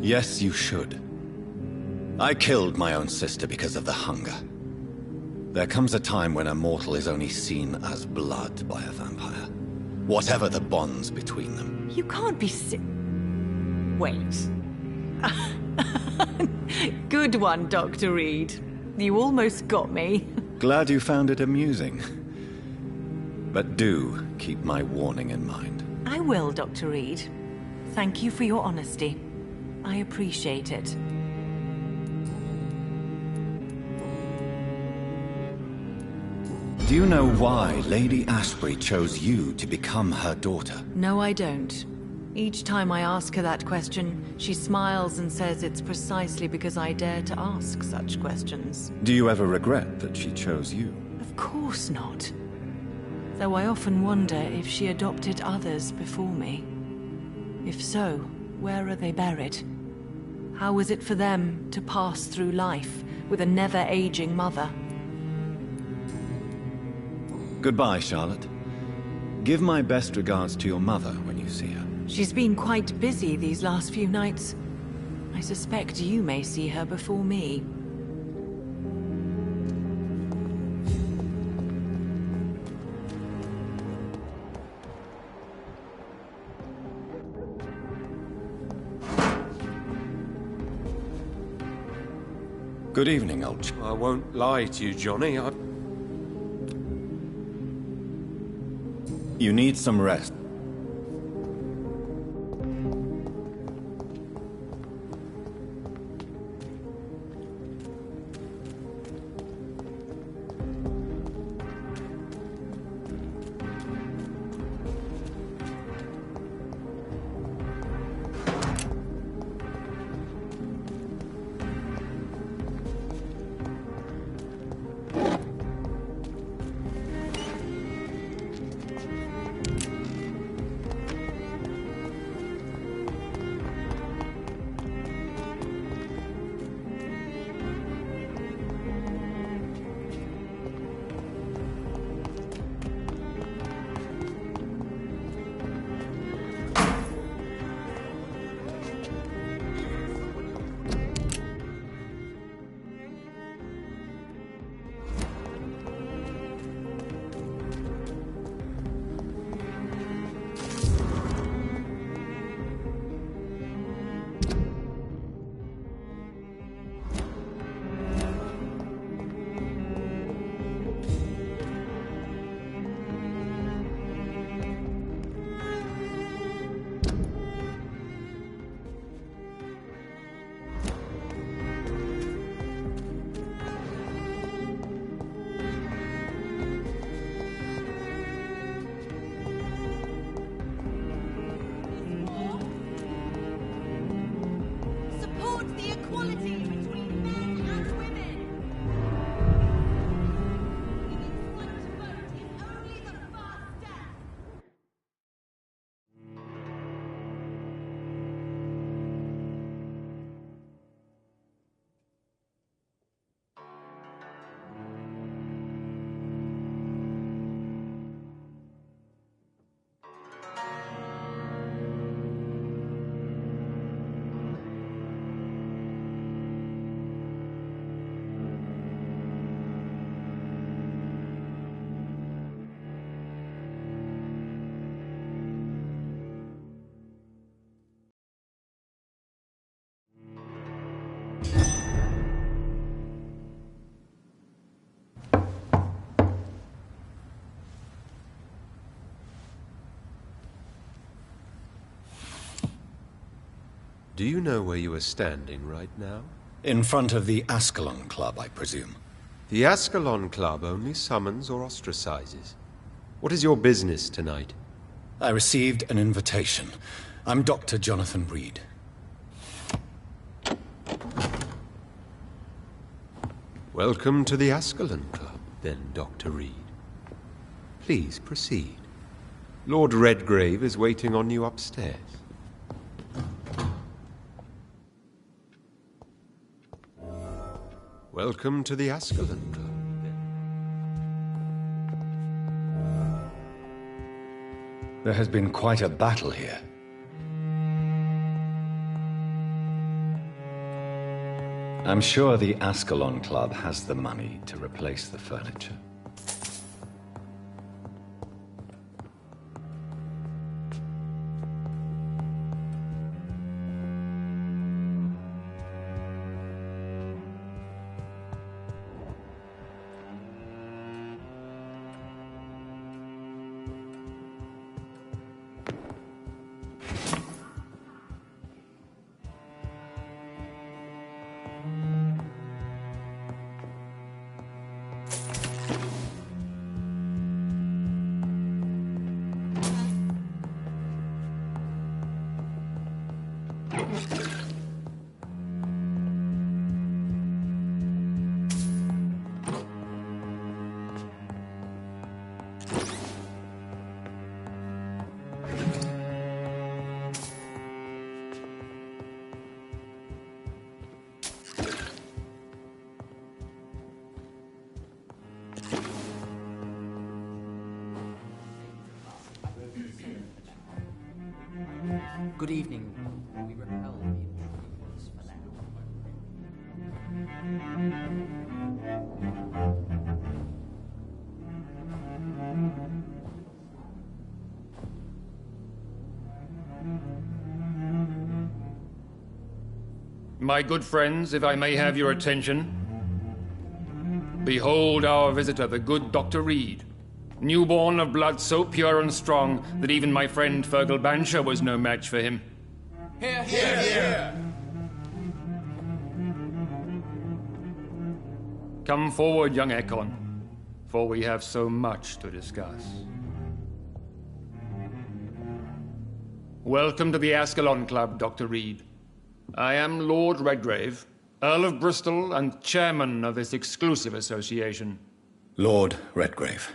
Yes, you should. I killed my own sister because of the hunger. There comes a time when a mortal is only seen as blood by a vampire. Whatever the bonds between them. You can't be Wait. Good one, Dr. Reed. You almost got me. Glad you found it amusing. But do keep my warning in mind. I will, Dr. Reed. Thank you for your honesty. I appreciate it. Do you know why Lady Ashbury chose you to become her daughter? No, I don't. Each time I ask her that question, she smiles and says it's precisely because I dare to ask such questions. Do you ever regret that she chose you? Of course not. Though I often wonder if she adopted others before me. If so, where are they buried? How was it for them to pass through life with a never-aging mother? Goodbye, Charlotte. Give my best regards to your mother when you see her. She's been quite busy these last few nights. I suspect you may see her before me. Good evening, old I won't lie to you, Johnny. You need some rest. do you know where you are standing right now? In front of the Ascalon Club, I presume. The Ascalon Club only summons or ostracizes. What is your business tonight? I received an invitation. I'm Dr. Jonathan Reed. Welcome to the Ascalon Club, then, Dr. Reed. Please proceed. Lord Redgrave is waiting on you upstairs. Welcome to the Ascalon Club. There has been quite a battle here. I'm sure the Ascalon Club has the money to replace the furniture. Good evening. We repel the intruders for now. My good friends, if I may have your attention. Behold our visitor, the good Dr. Reed. Newborn of blood so pure and strong that even my friend Fergal Bancher was no match for him. Hear, hear, hear! Come forward, young Ekon, for we have so much to discuss. Welcome to the Ascalon Club, Dr. Reed. I am Lord Redgrave, Earl of Bristol and chairman of this exclusive association. Lord Redgrave.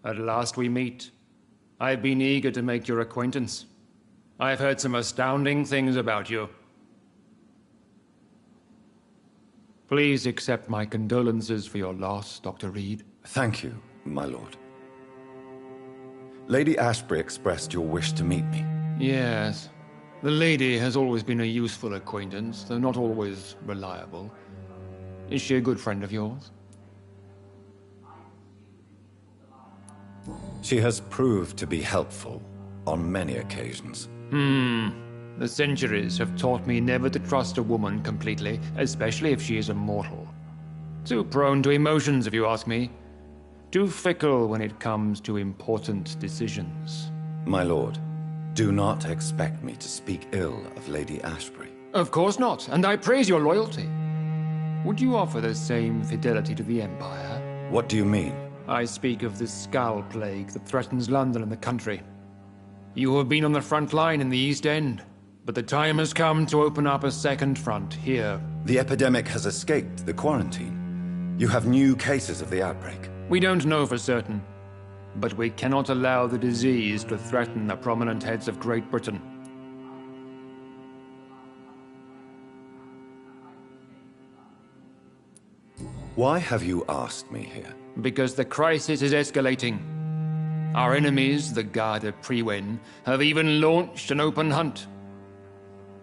At last we meet. I've been eager to make your acquaintance. I've heard some astounding things about you. Please accept my condolences for your loss, Dr. Reed. Thank you, my lord. Lady Ashbury expressed your wish to meet me. Yes. The lady has always been a useful acquaintance, though not always reliable. Is she a good friend of yours? She has proved to be helpful on many occasions. The centuries have taught me never to trust a woman completely, especially if she is a mortal. Too prone to emotions, if you ask me. Too fickle when it comes to important decisions. My lord, do not expect me to speak ill of Lady Ashbury. Of course not, and I praise your loyalty. Would you offer the same fidelity to the Empire? What do you mean? I speak of the Skull Plague that threatens London and the country. You have been on the front line in the East End, but the time has come to open up a second front here. The epidemic has escaped the quarantine. You have new cases of the outbreak. We don't know for certain, but we cannot allow the disease to threaten the prominent heads of Great Britain. Why have you asked me here? Because the crisis is escalating. Our enemies, the Garda Priwen, have even launched an open hunt.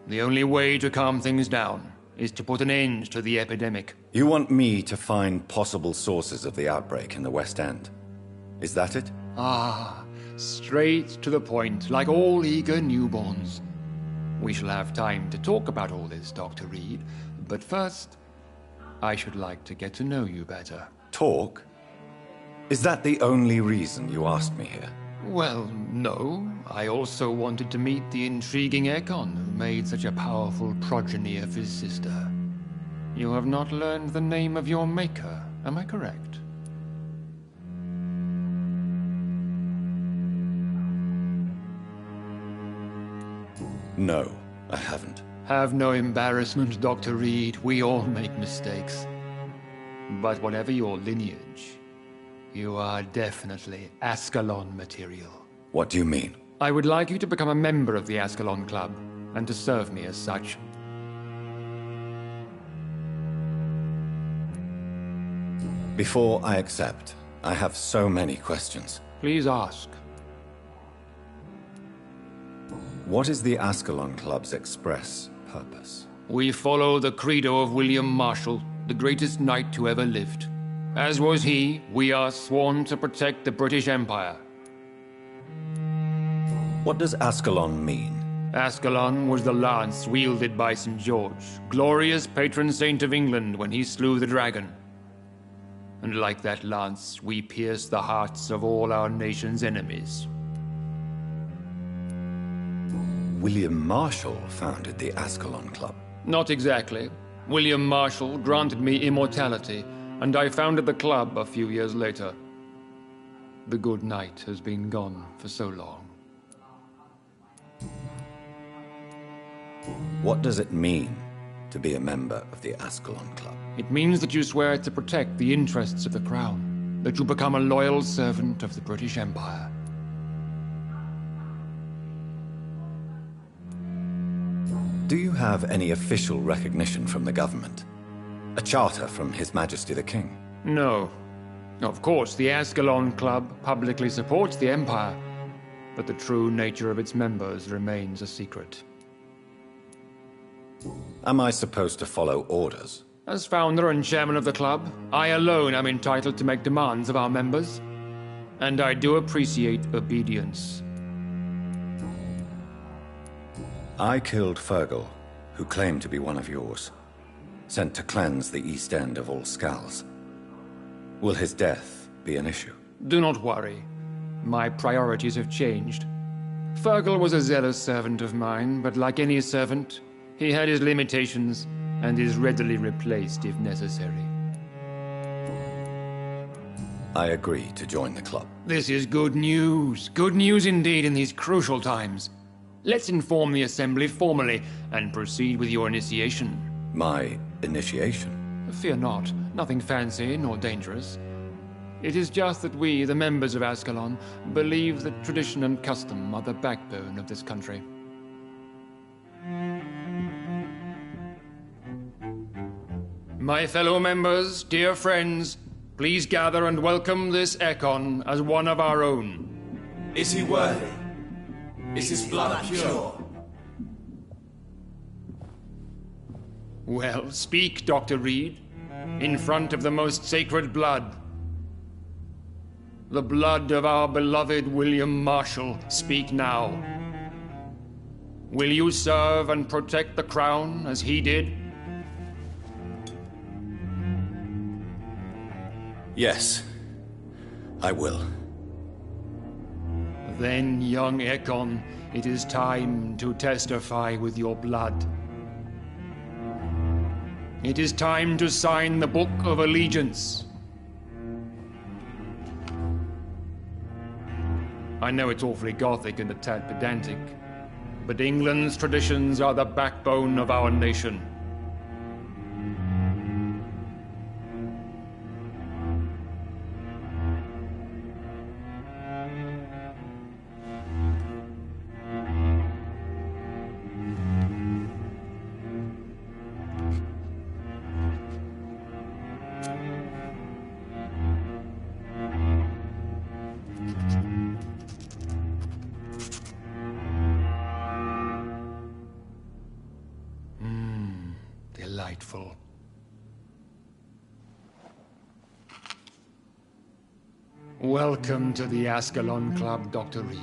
The only way to calm things down is to put an end to the epidemic. You want me to find possible sources of the outbreak in the West End? Is that it? Ah, straight to the point, like all eager newborns. We shall have time to talk about all this, Dr. Reed, but first, I should like to get to know you better. Talk? Is that the only reason you asked me here? Well, no. I also wanted to meet the intriguing Ekon who made such a powerful progeny of his sister. You have not learned the name of your maker, am I correct? No, I haven't. Have no embarrassment, Dr. Reed. We all make mistakes. But whatever your lineage, you are definitely Ascalon material. What do you mean? I would like you to become a member of the Ascalon Club, and to serve me as such. Before I accept, I have so many questions. Please ask. What is the Ascalon Club's express purpose? We follow the credo of William Marshall, the greatest knight who ever lived. As was he, we are sworn to protect the British Empire. What does Ascalon mean? Ascalon was the lance wielded by St. George, glorious patron saint of England when he slew the dragon. And like that lance, we pierce the hearts of all our nation's enemies. William Marshall founded the Ascalon Club. Not exactly. William Marshall granted me immortality, and I founded the club a few years later. The good knight has been gone for so long. What does it mean to be a member of the Ascalon Club? It means that you swear to protect the interests of the crown, that you become a loyal servant of the British Empire. Do you have any official recognition from the government? A charter from His Majesty the King? No. Of course, the Ascalon Club publicly supports the Empire, but the true nature of its members remains a secret. Am I supposed to follow orders? As founder and chairman of the club, I alone am entitled to make demands of our members, and I do appreciate obedience. I killed Fergal, who claimed to be one of yours, sent to cleanse the East End of all Skulls. Will his death be an issue? Do not worry. My priorities have changed. Fergal was a zealous servant of mine, but like any servant, he had his limitations and is readily replaced if necessary. I agree to join the club. This is good news. Good news indeed in these crucial times. Let's inform the Assembly formally and proceed with your initiation. My initiation? Fear not. Nothing fancy nor dangerous. It is just that we, the members of Ascalon, believe that tradition and custom are the backbone of this country. My fellow members, dear friends, please gather and welcome this Ekon as one of our own. Is he worthy? Is his blood pure? Well, speak, Dr. Reed, in front of the most sacred blood. The blood of our beloved William Marshall, speak now. Will you serve and protect the crown as he did? Yes, I will. Then, young Ekon, it is time to testify with your blood. It is time to sign the Book of Allegiance. I know it's awfully gothic and a tad pedantic, but England's traditions are the backbone of our nation. Delightful. Welcome to the Ascalon Club, Dr. Reed.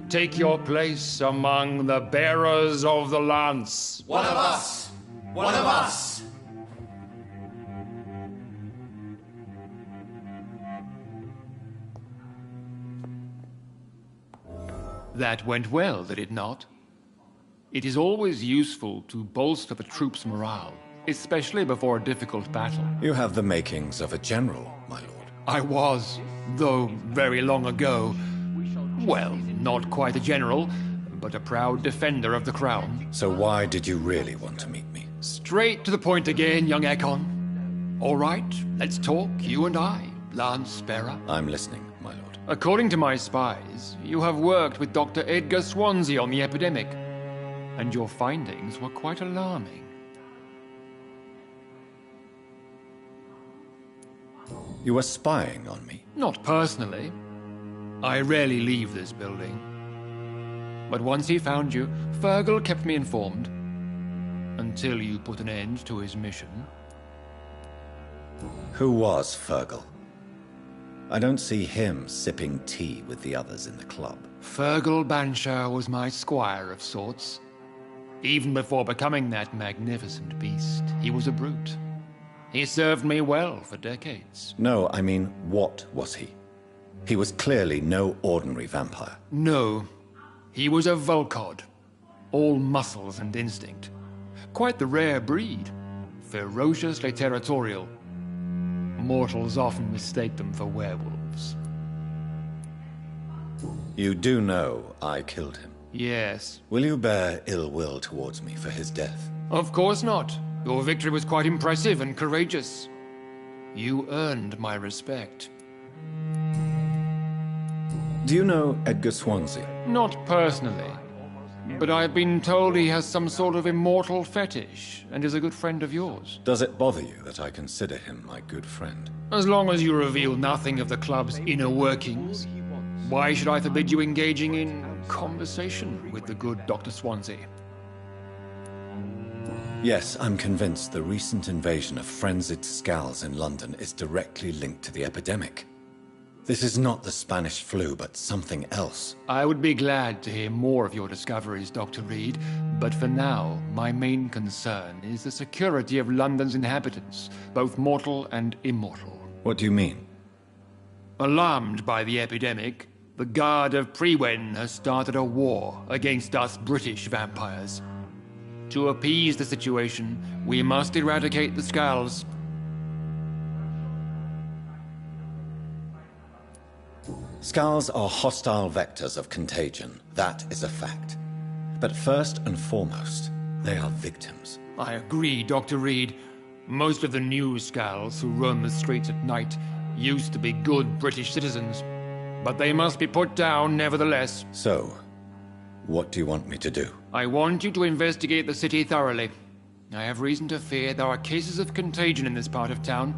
Take your place among the bearers of the lance. One of us! One of us! That went well, did it not? It is always useful to bolster the troops' morale, especially before a difficult battle. You have the makings of a general, my lord. I was, though very long ago. Well, not quite a general, but a proud defender of the crown. So why did you really want to meet me? Straight to the point again, young Ekon. All right, let's talk, you and I, Lance Sparrow. I'm listening, my lord. According to my spies, you have worked with Dr. Edgar Swansea on the epidemic, and your findings were quite alarming. You were spying on me? Not personally. I rarely leave this building. But once he found you, Fergal kept me informed. Until you put an end to his mission. Who was Fergal? I don't see him sipping tea with the others in the club. Fergal Banshire was my squire of sorts. Even before becoming that magnificent beast, he was a brute. He served me well for decades. No, I mean, what was he? He was clearly no ordinary vampire. No. He was a Volcod. All muscles and instinct. Quite the rare breed. Ferociously territorial. Mortals often mistake them for werewolves. You do know I killed him? Yes. Will you bear ill will towards me for his death? Of course not. Your victory was quite impressive and courageous. You earned my respect. Do you know Edgar Swansea? Not personally. But I've been told he has some sort of immortal fetish, and is a good friend of yours. Does it bother you that I consider him my good friend? As long as you reveal nothing of the club's inner workings, why should I forbid you engaging in conversation with the good Dr. Swansea? Yes, I'm convinced the recent invasion of frenzied Skulls in London is directly linked to the epidemic. This is not the Spanish flu, but something else. I would be glad to hear more of your discoveries, Dr. Reed, but for now, my main concern is the security of London's inhabitants, both mortal and immortal. What do you mean? Alarmed by the epidemic, the Guard of Prewen has started a war against us British vampires. To appease the situation, we must eradicate the Skulls. Skulls are hostile vectors of contagion, that is a fact. But first and foremost, they are victims. I agree, Dr. Reed. Most of the new Skulls who roam the streets at night used to be good British citizens, but they must be put down nevertheless. So, what do you want me to do? I want you to investigate the city thoroughly. I have reason to fear there are cases of contagion in this part of town.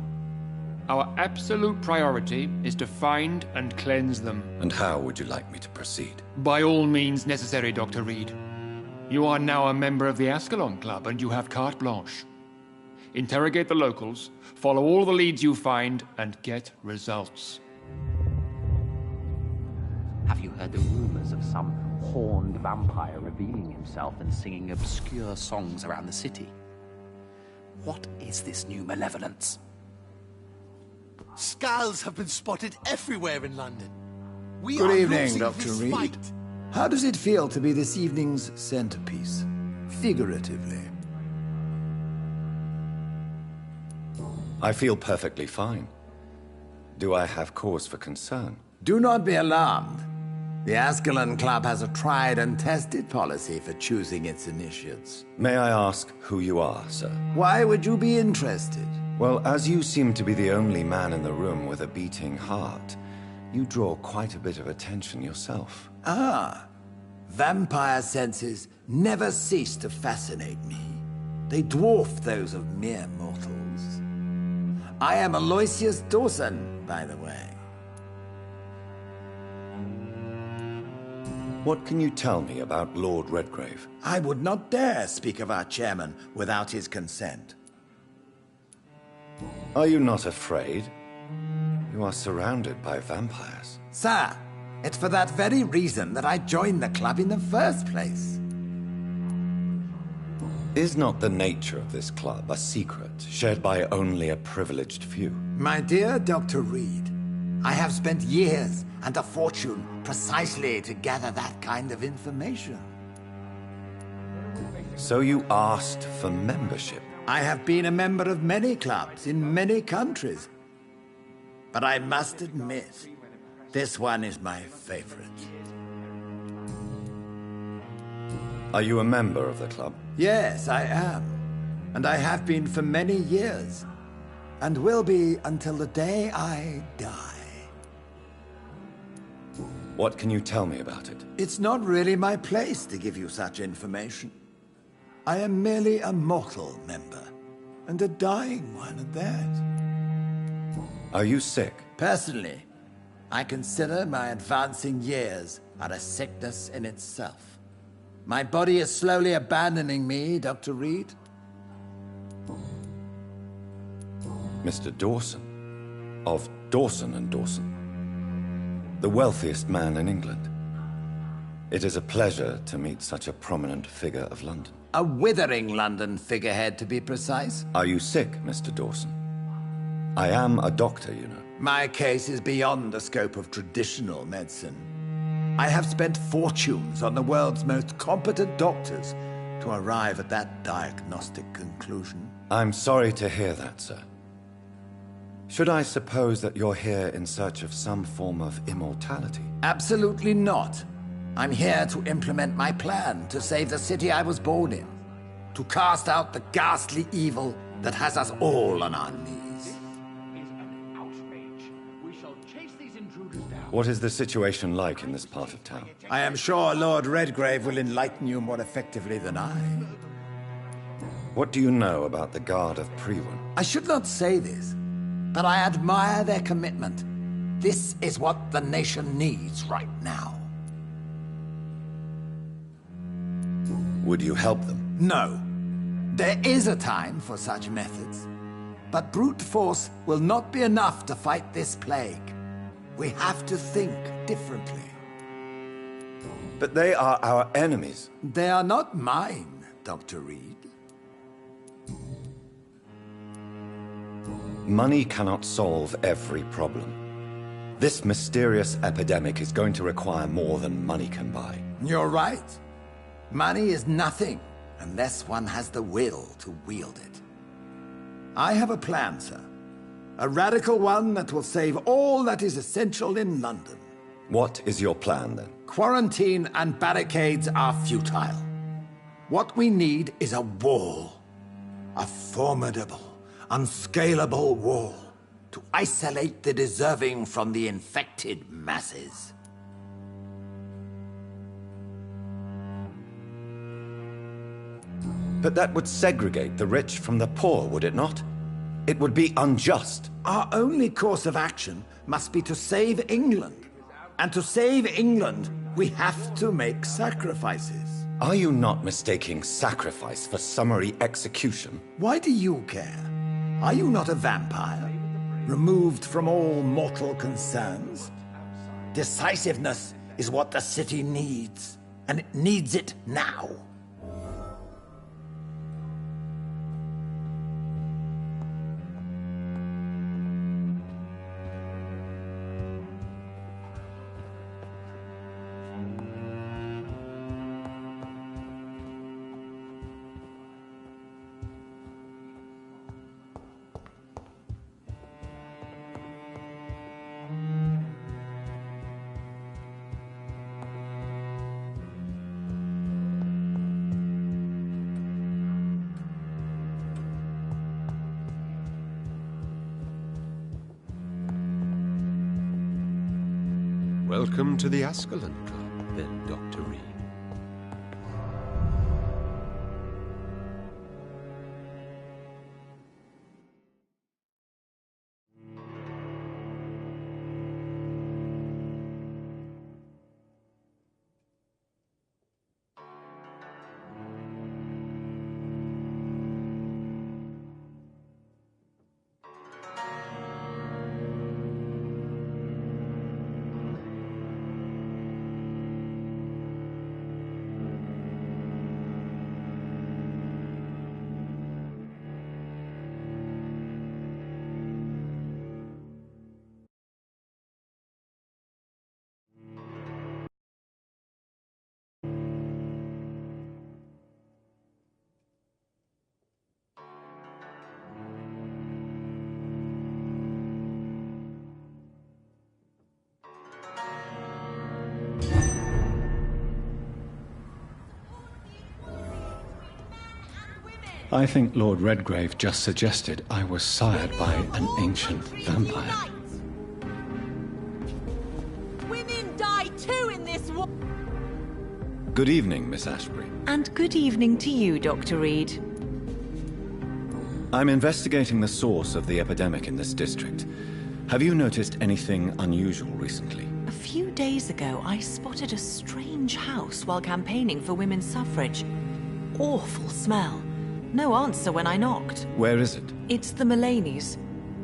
Our absolute priority is to find and cleanse them. And how would you like me to proceed? By all means necessary, Dr. Reed. You are now a member of the Ascalon Club, and you have carte blanche. Interrogate the locals, follow all the leads you find, and get results. Have you heard the rumors of some horned vampire revealing himself and singing obscure songs around the city? What is this new malevolence? Skulls have been spotted everywhere in London. We Good are evening, losing Dr. this Reed. fight. How does it feel to be this evening's centerpiece? Figuratively. I feel perfectly fine. Do I have cause for concern? Do not be alarmed. The Ascalon Club has a tried and tested policy for choosing its initiates. May I ask who you are, sir? Why would you be interested? Well, as you seem to be the only man in the room with a beating heart, you draw quite a bit of attention yourself. Ah, vampire senses never cease to fascinate me. They dwarf those of mere mortals. I am Aloysius Dawson, by the way. What can you tell me about Lord Redgrave? I would not dare speak of our chairman without his consent. Are you not afraid? You are surrounded by vampires. Sir, it's for that very reason that I joined the club in the first place. Is not the nature of this club a secret shared by only a privileged few? My dear Dr. Reed, I have spent years and a fortune precisely to gather that kind of information. So you asked for membership? I have been a member of many clubs in many countries. But I must admit, this one is my favorite. Are you a member of the club? Yes, I am. And I have been for many years. And will be until the day I die. What can you tell me about it? It's not really my place to give you such information. I am merely a mortal member, and a dying one at that. Are you sick? Personally, I consider my advancing years are a sickness in itself. My body is slowly abandoning me, Dr. Reed. Mr. Dawson, of Dawson and Dawson, the wealthiest man in England. It is a pleasure to meet such a prominent figure of London. A withering London figurehead, to be precise. Are you sick, Mr. Dawson? I am a doctor, you know. My case is beyond the scope of traditional medicine. I have spent fortunes on the world's most competent doctors to arrive at that diagnostic conclusion. I'm sorry to hear that, sir. Should I suppose that you're here in search of some form of immortality? Absolutely not. I'm here to implement my plan to save the city I was born in. To cast out the ghastly evil that has us all on our knees. What is the situation like in this part of town? I am sure Lord Redgrave will enlighten you more effectively than I. What do you know about the Guard of Prewin? I should not say this, but I admire their commitment. This is what the nation needs right now. Would you help them? No. There is a time for such methods. But brute force will not be enough to fight this plague. We have to think differently. But they are our enemies. They are not mine, Dr. Reed. Money cannot solve every problem. This mysterious epidemic is going to require more than money can buy. You're right. Money is nothing unless one has the will to wield it. I have a plan, sir. A radical one that will save all that is essential in London. What is your plan, then? Quarantine and barricades are futile. What we need is a wall. A formidable, unscalable wall to isolate the deserving from the infected masses. But that would segregate the rich from the poor, would it not? It would be unjust. Our only course of action must be to save England. And to save England, we have to make sacrifices. Are you not mistaking sacrifice for summary execution? Why do you care? Are you not a vampire? Removed from all mortal concerns? Decisiveness is what the city needs. And it needs it now. Welcome to the Ascalon Club, then, Dr. Reed. I think Lord Redgrave just suggested I was sired by an ancient vampire. Women die too in this war. Good evening, Miss Ashbury. And good evening to you, Dr. Reed. I'm investigating the source of the epidemic in this district. Have you noticed anything unusual recently? A few days ago, I spotted a strange house while campaigning for women's suffrage. Awful smell. No answer when I knocked. Where is it? It's the Mullaneys,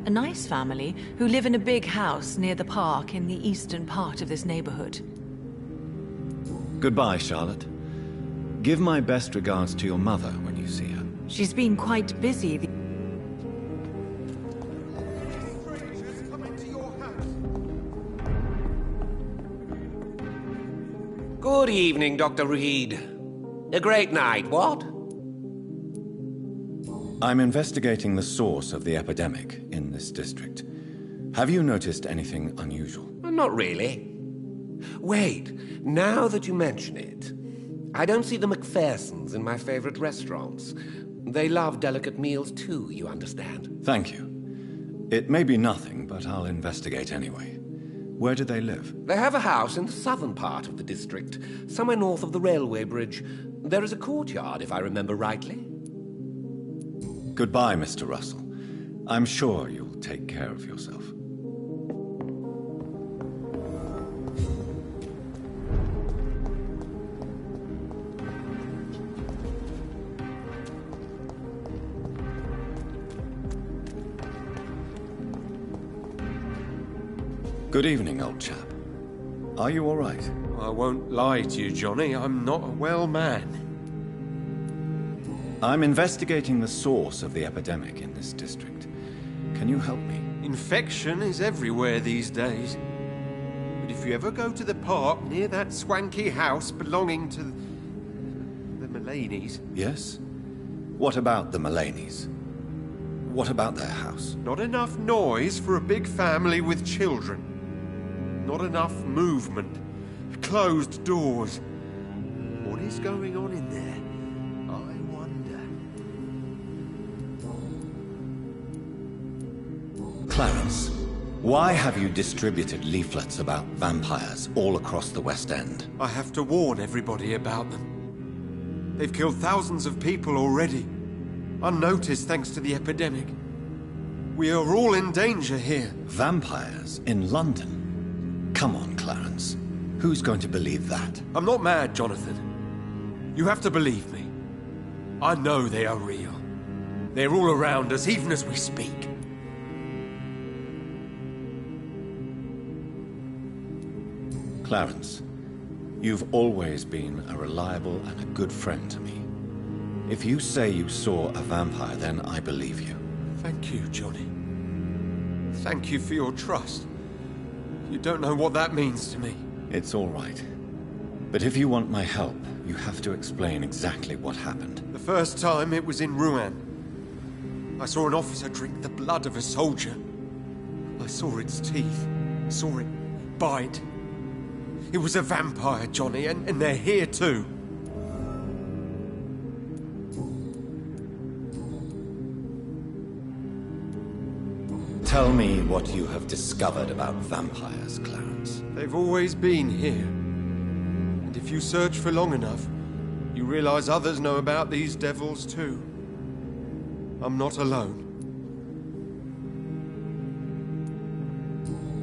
a nice family who live in a big house near the park in the eastern part of this neighborhood. Goodbye, Charlotte. Give my best regards to your mother when you see her. She's been quite busy. Good evening, Dr. Reed. A great night, what? I'm investigating the source of the epidemic in this district. Have you noticed anything unusual? Not really. Wait, now that you mention it, I don't see the McPhersons in my favorite restaurants. They love delicate meals too, you understand. Thank you. It may be nothing, but I'll investigate anyway. Where do they live? They have a house in the southern part of the district, somewhere north of the railway bridge. There is a courtyard, if I remember rightly. Goodbye, Mr. Russell. I'm sure you'll take care of yourself. Good evening, old chap. Are you all right? I won't lie to you, Johnny. I'm not a well man. I'm investigating the source of the epidemic in this district. Can you help me? Infection is everywhere these days. But if you ever go to the park near that swanky house belonging to the Mullaneys... Yes? What about the Mullaneys? What about their house? Not enough noise for a big family with children. Not enough movement. Closed doors. What is going on in there? I wonder. Clarence, why have you distributed leaflets about vampires all across the West End? I have to warn everybody about them. They've killed thousands of people already. Unnoticed thanks to the epidemic. We are all in danger here. Vampires in London? Come on, Clarence. Who's going to believe that? I'm not mad, Jonathan. You have to believe me. I know they are real. They're all around us, even as we speak. Clarence, you've always been a reliable and a good friend to me. If you say you saw a vampire, then I believe you. Thank you, Johnny. Thank you for your trust. You don't know what that means to me. It's all right. But if you want my help, you have to explain exactly what happened. The first time it was in Rouen. I saw an officer drink the blood of a soldier. I saw its teeth. Saw it bite. It was a vampire, Johnny, and they're here too. Tell me what you have discovered about vampires, Clarence. They've always been here. And if you search for long enough, you realize others know about these devils too. I'm not alone.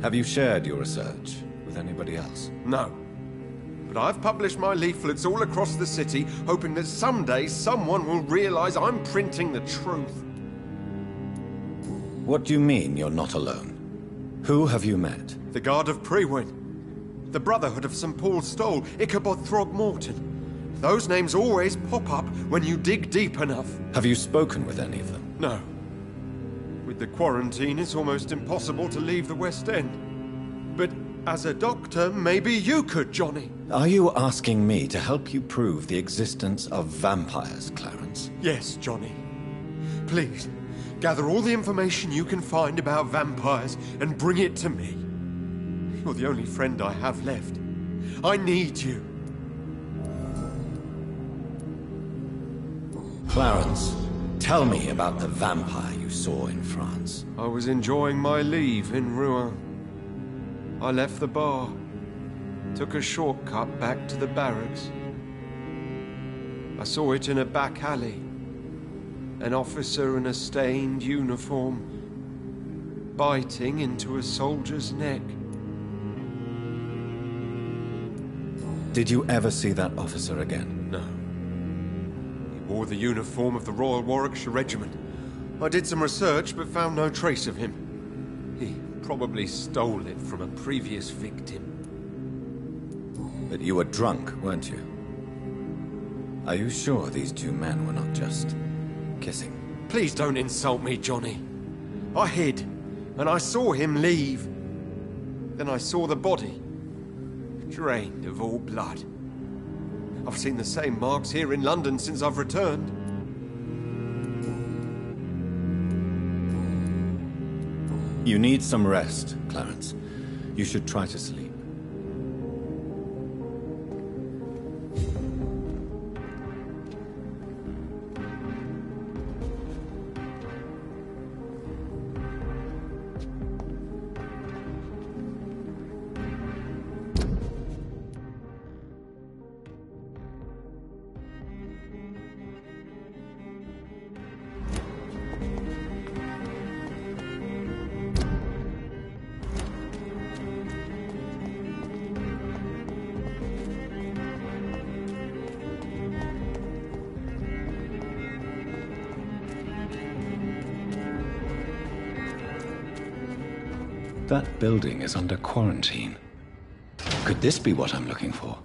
Have you shared your research with anybody else? No. But I've published my leaflets all across the city, hoping that someday someone will realize I'm printing the truth. What do you mean you're not alone? Who have you met? The Guard of Prewin, the Brotherhood of St. Paul Stole, Ichabod Throgmorton. Those names always pop up when you dig deep enough. Have you spoken with any of them? No. With the quarantine, it's almost impossible to leave the West End. But as a doctor, maybe you could, Johnny. Are you asking me to help you prove the existence of vampires, Clarence? Yes, Johnny. Please. Gather all the information you can find about vampires and bring it to me. You're the only friend I have left. I need you. Clarence, Tell me about the vampire you saw in France. I was enjoying my leave in Rouen. I left the bar, took a shortcut back to the barracks. I saw it in a back alley. An officer in a stained uniform, biting into a soldier's neck. Did you ever see that officer again? No. He wore the uniform of the Royal Warwickshire Regiment. I did some research, but found no trace of him. He probably stole it from a previous victim. But you were drunk, weren't you? Are you sure these two men were not just kissing? Please don't insult me, Johnny. I hid, and I saw him leave. Then I saw the body, drained of all blood. I've seen the same marks here in London since I've returned. You need some rest, Clarence. You should try to sleep. That building is under quarantine. Could this be what I'm looking for?